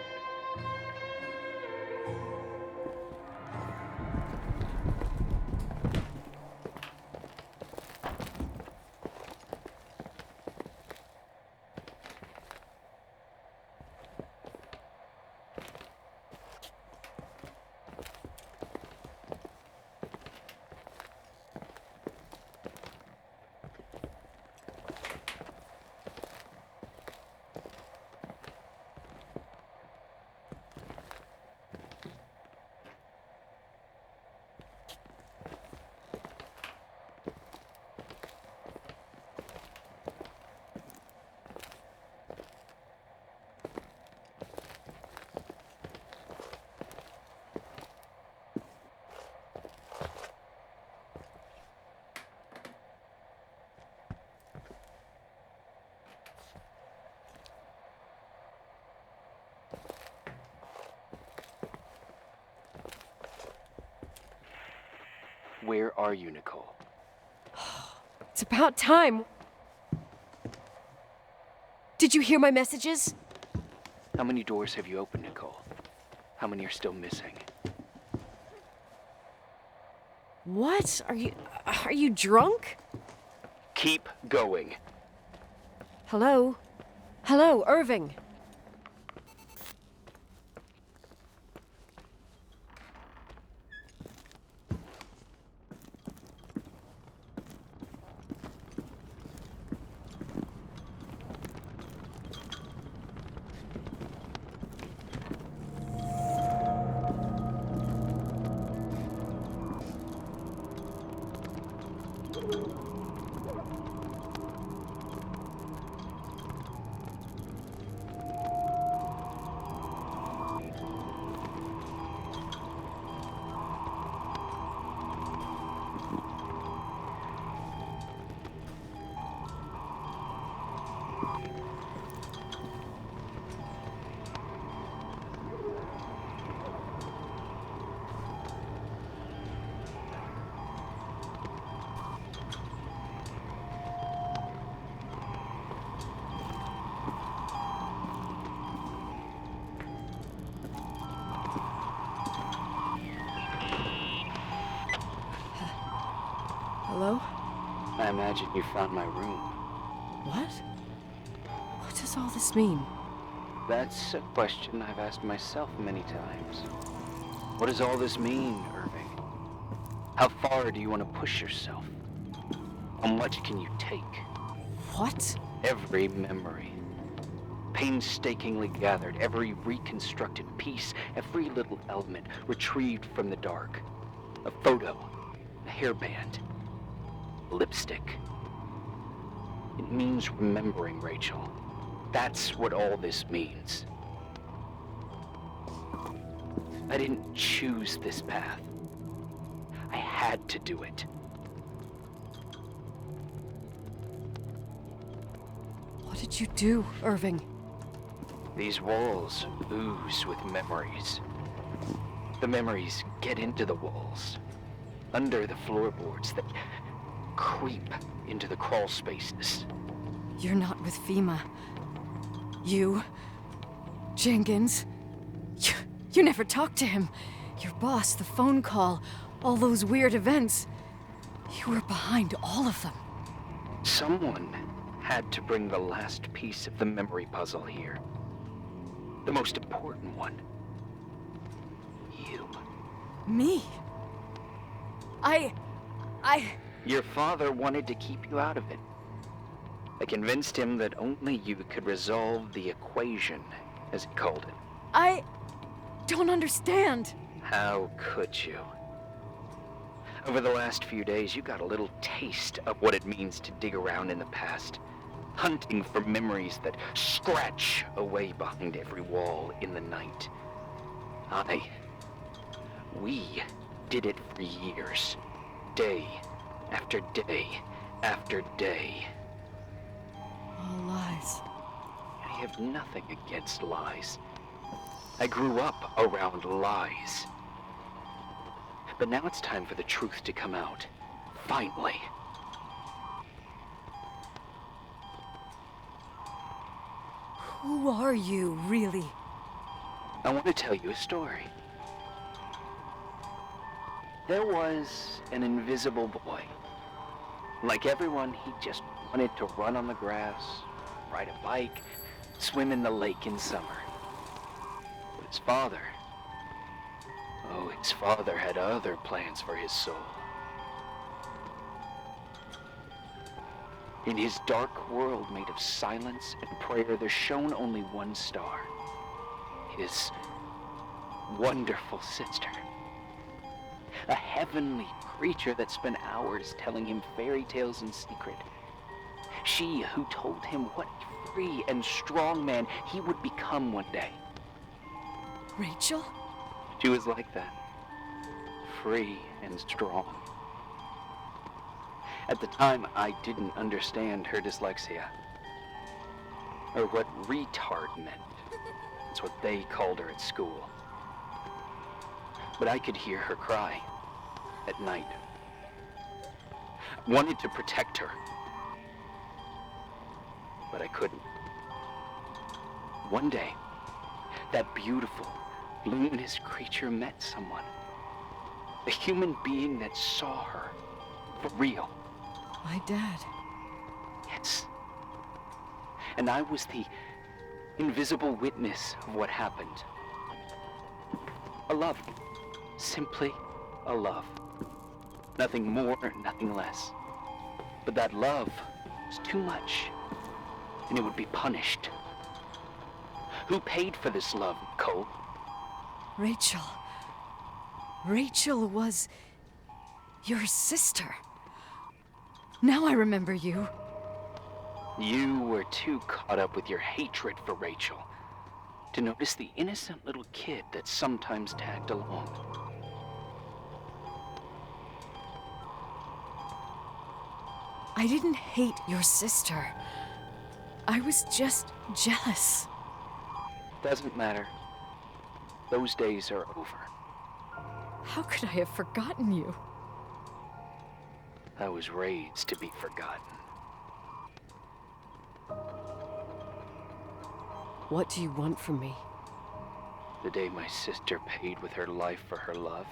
Where are you, Nicole? It's about time. Did you hear my messages? How many doors have you opened, Nicole? How many are still missing? What? Are you drunk? Keep going. Hello? Hello, Irving. Hello? I imagine you found my room. What? What does all this mean? That's a question I've asked myself many times. What does all this mean, Irving? How far do you want to push yourself? How much can you take? What? Every memory. Painstakingly gathered, every reconstructed piece, every little element retrieved from the dark. A photo, a hairband, lipstick. It means remembering, Rachel. That's what all this means. I didn't choose this path. I had to do it. What did you do, Irving? These walls ooze with memories. The memories get into the walls, under the floorboards that creep into the crawl spaces. You're not with FEMA. You... Jenkins... You never talked to him. Your boss, the phone call, all those weird events. You were behind all of them. Someone had to bring the last piece of the memory puzzle here. The most important one. You. Me? Your father wanted to keep you out of it. I convinced him that only you could resolve the equation, as he called it. I don't understand. How could you? Over the last few days, you got a little taste of what it means to dig around in the past, hunting for memories that scratch away behind every wall in the night. We did it for years, day after day after day. All lies. have nothing against lies. I grew up around lies. But now it's time for the truth to come out. Finally. Who are you, really? I want to tell you a story. There was an invisible boy. Like everyone, he just wanted to run on the grass, ride a bike, swim in the lake in summer. But his father had other plans for his soul. In his dark world made of silence and prayer, there shone only one star. His wonderful sister. A heavenly creature that spent hours telling him fairy tales in secret. She who told him what a free and strong man he would become one day. Rachel? She was like that. Free and strong. At the time, I didn't understand her dyslexia. Or what retard meant. That's what they called her at school. But I could hear her cry at night. Wanted to protect her. But I couldn't. One day, that beautiful, luminous creature met someone. A human being that saw her for real. My dad. Yes. And I was the invisible witness of what happened. A love. Simply a love. Nothing more, nothing less. But that love was too much, and it would be punished. Who paid for this love, Cole? Rachel. Rachel was your sister. Now I remember you. You were too caught up with your hatred for Rachel to notice the innocent little kid that sometimes tagged along. I didn't hate your sister. I was just jealous. Doesn't matter. Those days are over. How could I have forgotten you? I was raised to be forgotten. What do you want from me? The day my sister paid with her life for her love,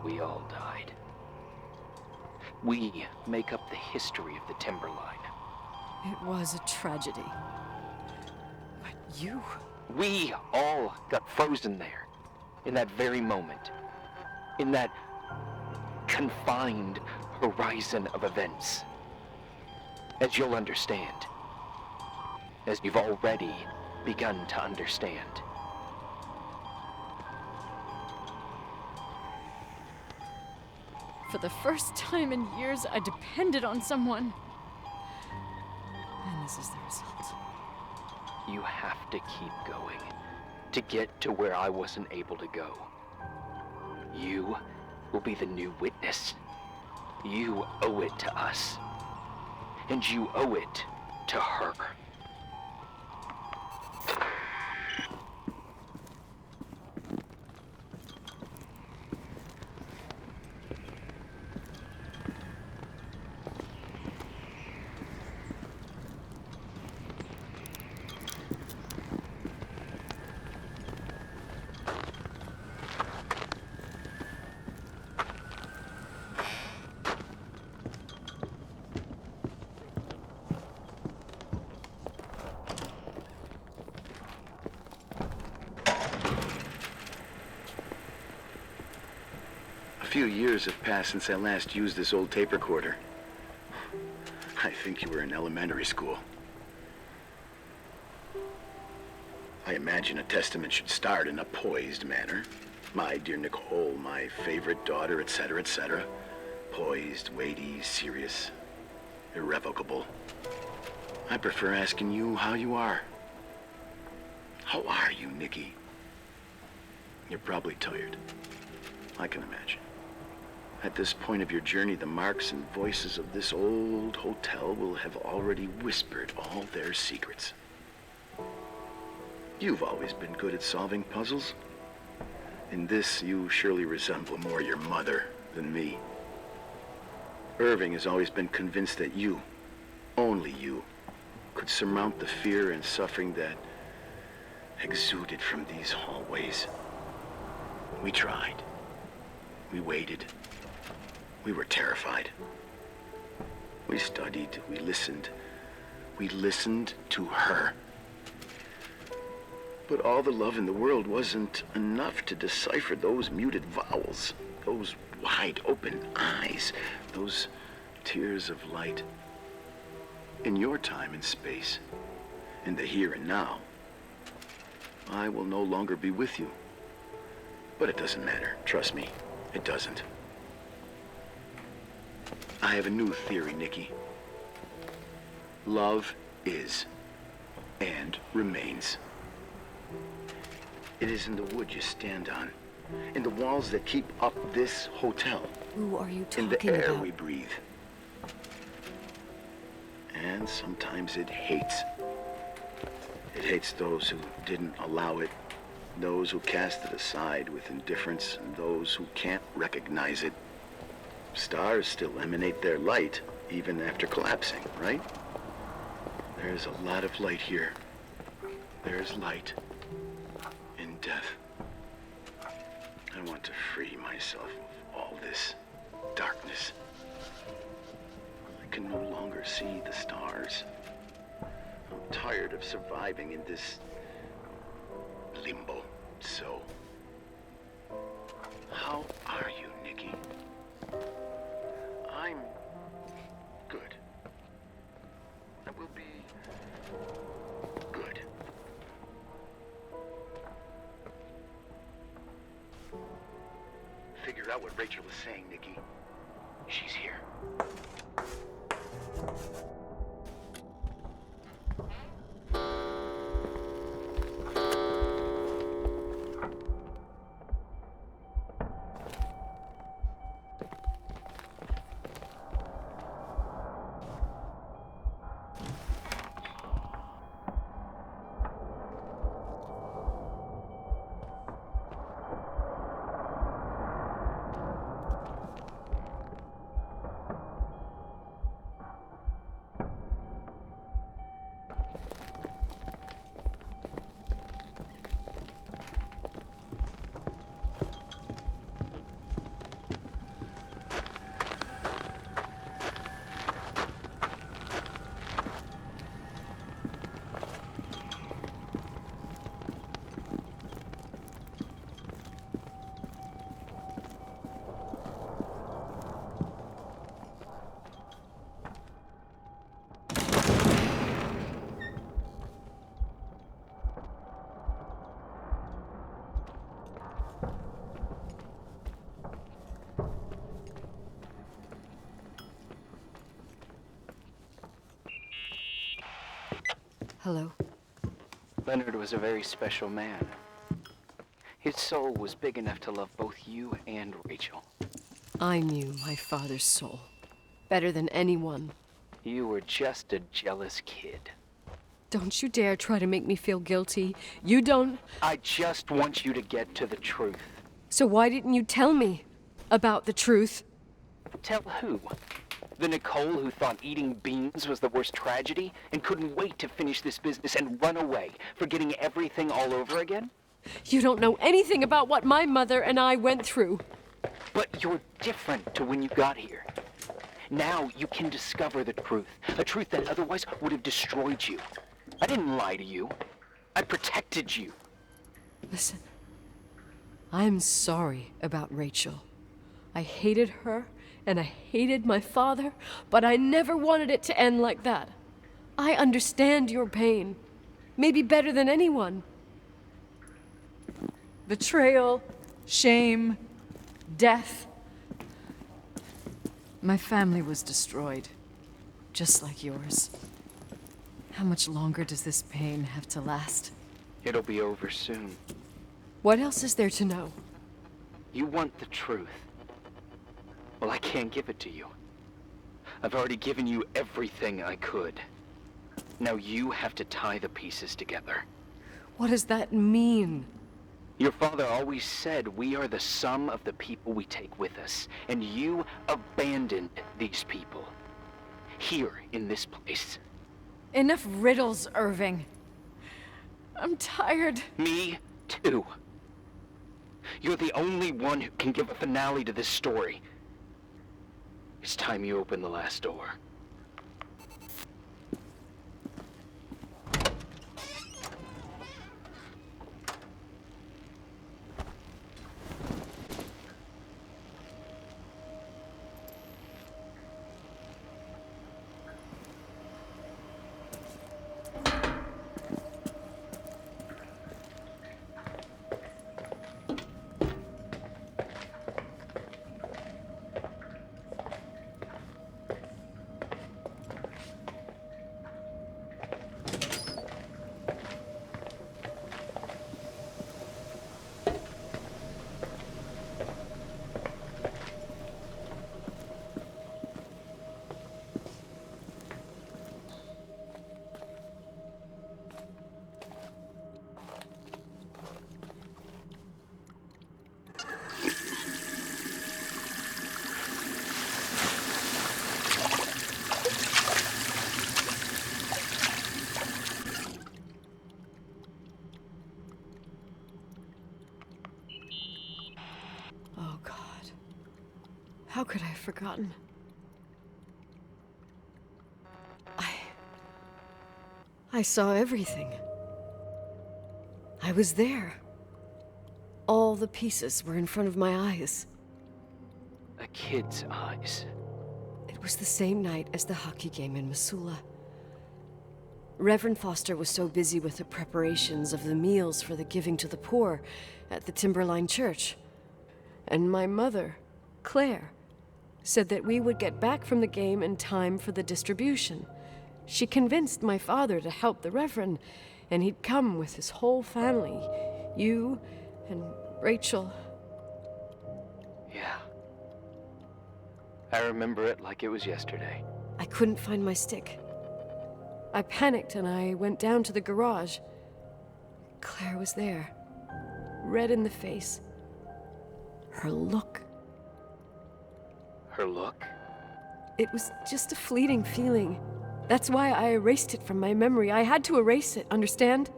we all died. We make up the history of the Timberline. It was a tragedy. But you... We all got frozen there, in that very moment. In that confined horizon of events. As you'll understand. As you've already begun to understand. For the first time in years, I depended on someone. And this is the result. You have to keep going to get to where I wasn't able to go. You will be the new witness. You owe it to us. And you owe it to her. A few years have passed since I last used this old tape recorder. I think you were in elementary school. I imagine a testament should start in a poised manner. My dear Nicole, my favorite daughter, etc., etc. Poised, weighty, serious, irrevocable. I prefer asking you how you are. How are you, Nikki? You're probably tired. I can imagine. At this point of your journey, the marks and voices of this old hotel will have already whispered all their secrets. You've always been good at solving puzzles. In this, you surely resemble more your mother than me. Irving has always been convinced that you, only you, could surmount the fear and suffering that exuded from these hallways. We tried. We waited. We were terrified. We studied. We listened. We listened to her. But all the love in the world wasn't enough to decipher those muted vowels, those wide open eyes, those tears of light. In your time and space, in the here and now, I will no longer be with you. But it doesn't matter. Trust me, it doesn't. I have a new theory, Nikki. Love is and remains. It is in the wood you stand on, in the walls that keep up this hotel. Who are you talking about? In the air about? we breathe. And sometimes it hates. It hates those who didn't allow it, those who cast it aside with indifference, and those who can't recognize it. Stars still emanate their light, even after collapsing, right? There's a lot of light here. There's light in death. I want to free myself of all this darkness. I can no longer see the stars. I'm tired of surviving in this limbo. So, how are you, Nikki? I'm good. I will be good. Figure out what Rachel is saying, Nikki. She's here. Hello. Leonard was a very special man. His soul was big enough to love both you and Rachel. I knew my father's soul better than anyone. You were just a jealous kid. Don't you dare try to make me feel guilty. You don't... I just want you to get to the truth. So why didn't you tell me about the truth? Tell who? The Nicole who thought eating beans was the worst tragedy and couldn't wait to finish this business and run away, forgetting everything all over again? You don't know anything about what my mother and I went through. But you're different to when you got here. Now you can discover the truth, a truth that otherwise would have destroyed you. I didn't lie to you. I protected you. Listen, I'm sorry about Rachel. I hated her, and I hated my father, but I never wanted it to end like that. I understand your pain, maybe better than anyone. Betrayal, shame, death. My family was destroyed, just like yours. How much longer does this pain have to last? It'll be over soon. What else is there to know? You want the truth. Well, I can't give it to you. I've already given you everything I could. Now you have to tie the pieces together. What does that mean? Your father always said we are the sum of the people we take with us, and you abandoned these people. Here, in this place. Enough riddles, Irving. I'm tired. Me, too. You're the only one who can give a finale to this story. It's time you open the last door. Oh, God. How could I have forgotten? I saw everything. I was there. All the pieces were in front of my eyes. A kid's eyes. It was the same night as the hockey game in Missoula. Reverend Foster was so busy with the preparations of the meals for the giving to the poor at the Timberline Church. And my mother, Claire, said that we would get back from the game in time for the distribution. She convinced my father to help the Reverend, and he'd come with his whole family. You and Rachel. Yeah. I remember it like it was yesterday. I couldn't find my stick. I panicked and I went down to the garage. Claire was there, red in the face. Her look. Her look? It was just a fleeting feeling. That's why I erased it from my memory. I had to erase it, understand?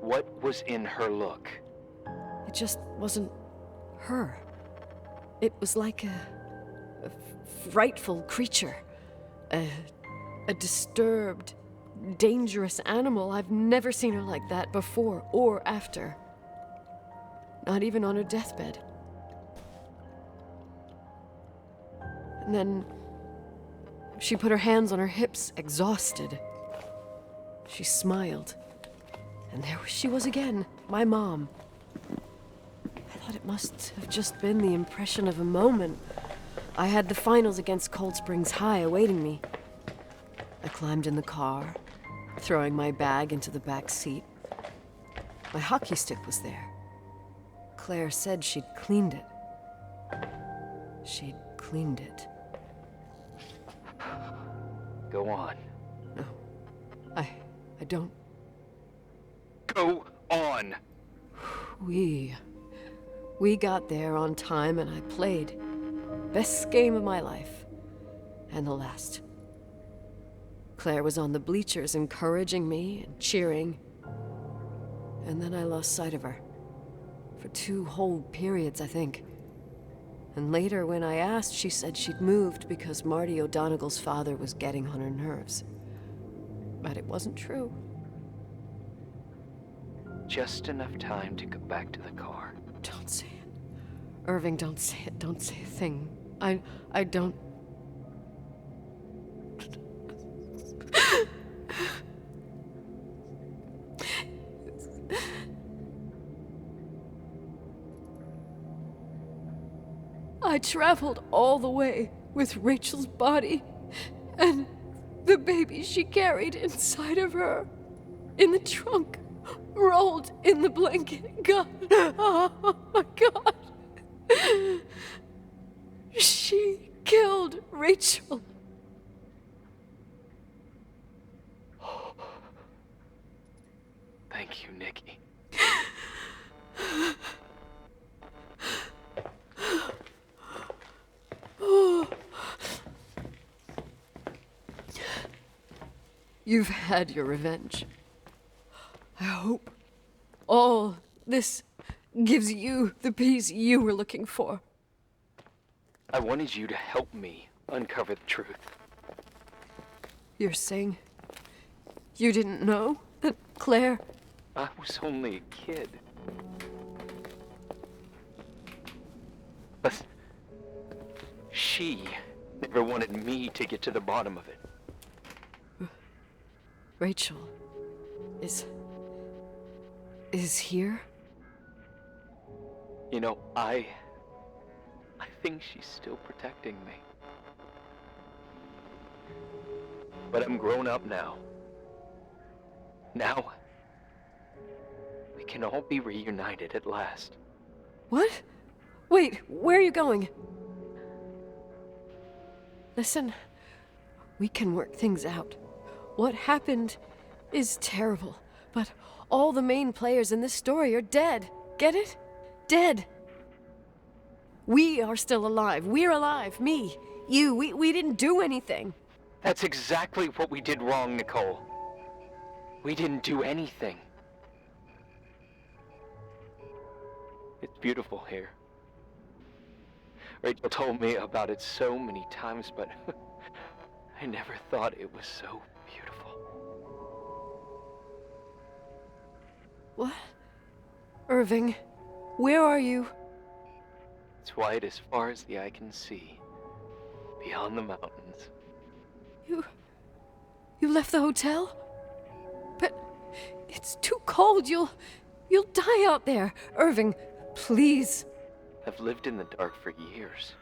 What was in her look? It just wasn't her. It was like a frightful creature. A disturbed, dangerous animal. I've never seen her like that before or after. Not even on her deathbed. And then she put her hands on her hips, exhausted. She smiled. And there she was again, my mom. I thought it must have just been the impression of a moment. I had the finals against Cold Springs High awaiting me. I climbed in the car, throwing my bag into the back seat. My hockey stick was there. Claire said she'd cleaned it. She'd cleaned it. Go on. No. I don't. Go on! We got there on time and I played. Best game of my life. And the last. Claire was on the bleachers encouraging me and cheering. And then I lost sight of her. For 2 whole periods, I think. And later, when I asked, she said she'd moved because Marty O'Donegal's father was getting on her nerves. But it wasn't true. Just enough time to go back to the car. Don't say it. Irving, don't say it. Don't say a thing. I don't... I traveled all the way with Rachel's body and the baby she carried inside of her in the trunk, rolled in the blanket. God, oh my God. She killed Rachel. Thank Thank you, Nikki. You've had your revenge. I hope all this gives you the peace you were looking for. I wanted you to help me uncover the truth. You're saying you didn't know that Claire... I was only a kid. But she never wanted me to get to the bottom of it. Rachel is here? You know, I think she's still protecting me. But I'm grown up now. Now, we can all be reunited at last. What? Wait, where are you going? Listen, we can work things out. What happened is terrible, but all the main players in this story are dead. Get it? Dead. We are still alive. We're alive. Me, you, we didn't do anything. That's exactly what we did wrong, Nicole. We didn't do anything. It's beautiful here. Rachel told me about it so many times, but I never thought it was so beautiful. What? Irving, where are you? It's white as far as the eye can see, beyond the mountains. You left the hotel? But it's too cold. You'll die out there. Irving, please. I've lived in the dark for years.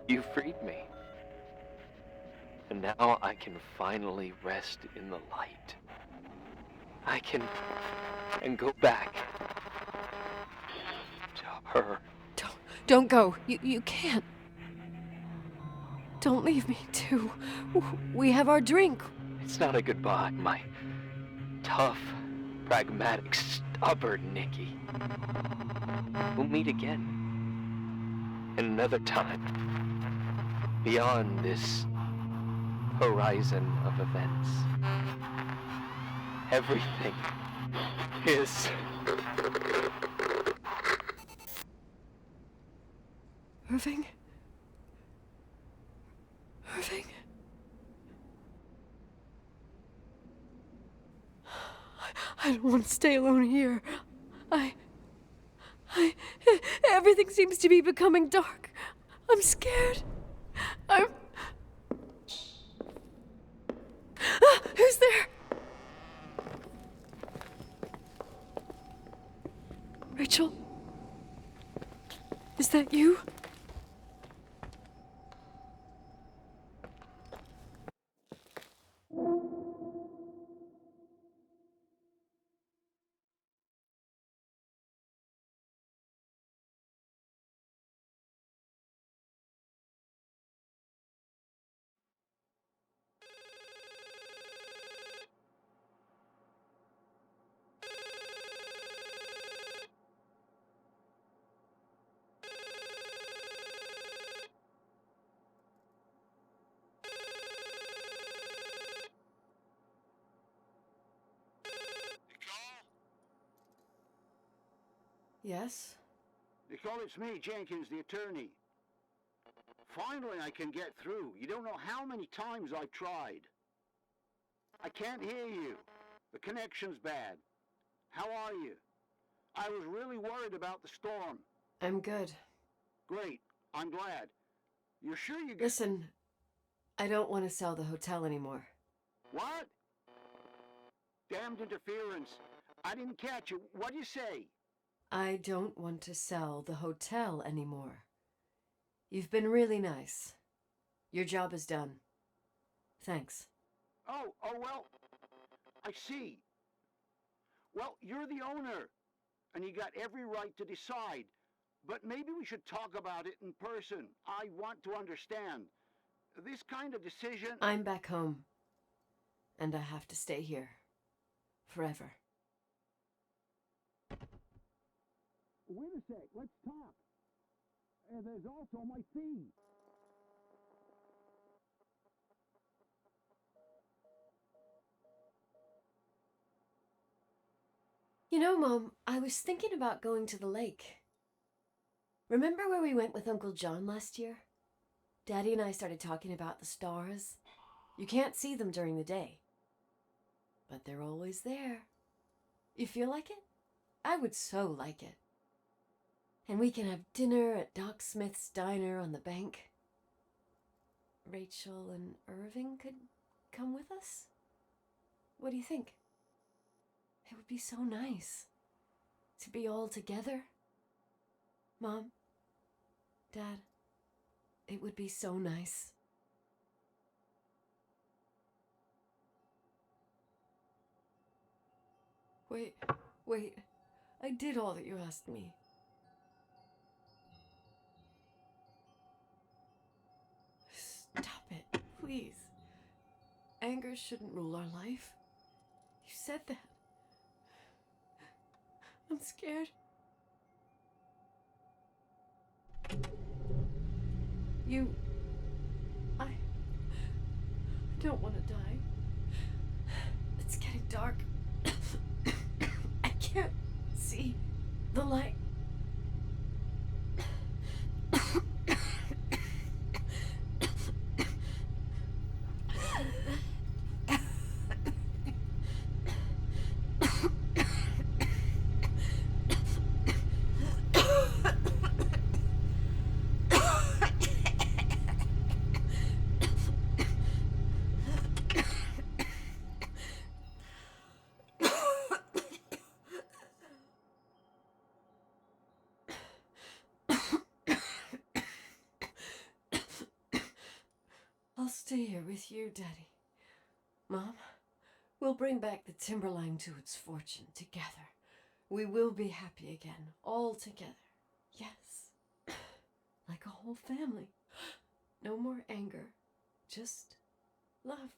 You freed me. And now I can finally rest in the light. I can go back to her. Don't go. You can't. Don't leave me, too. We have our drink. It's not a goodbye, my tough, pragmatic, stubborn Nikki. We'll meet again. In another time. Beyond this horizon of events. Everything is... Irving? Irving? I don't want to stay alone here. Everything seems to be becoming dark. I'm scared. Who's there? Rachel? Is that you? Yes? Nicole, it's me, Jenkins, the attorney. Finally, I can get through. You don't know how many times I've tried. I can't hear you. The connection's bad. How are you? I was really worried about the storm. I'm good. Great. I'm glad. You're sure you... Listen, I don't want to sell the hotel anymore. What? Damned interference. I didn't catch you. What'd you say? I don't want to sell the hotel anymore. You've been really nice. Your job is done. Thanks. Oh, well, I see. Well, you're the owner, and you got every right to decide. But maybe we should talk about it in person. I want to understand. This kind of decision... I'm back home, and I have to stay here. Forever. Wait a sec, let's talk. And there's also my fee. You know, Mom, I was thinking about going to the lake. Remember where we went with Uncle John last year? Daddy and I started talking about the stars. You can't see them during the day, but they're always there. You feel like it? I would so like it. And we can have dinner at Doc Smith's diner on the bank. Rachel and Irving could come with us? What do you think? It would be so nice to be all together. Mom, Dad, it would be so nice. Wait, I did all that you asked me. Stop it, please. Anger shouldn't rule our life. You said that. I'm scared. I don't want to die. It's getting dark. I can't see the light. I'll stay here with you, Daddy. Mom, we'll bring back the Timberline to its fortune together. We will be happy again, all together. Yes. Like a whole family. No more anger. Just love.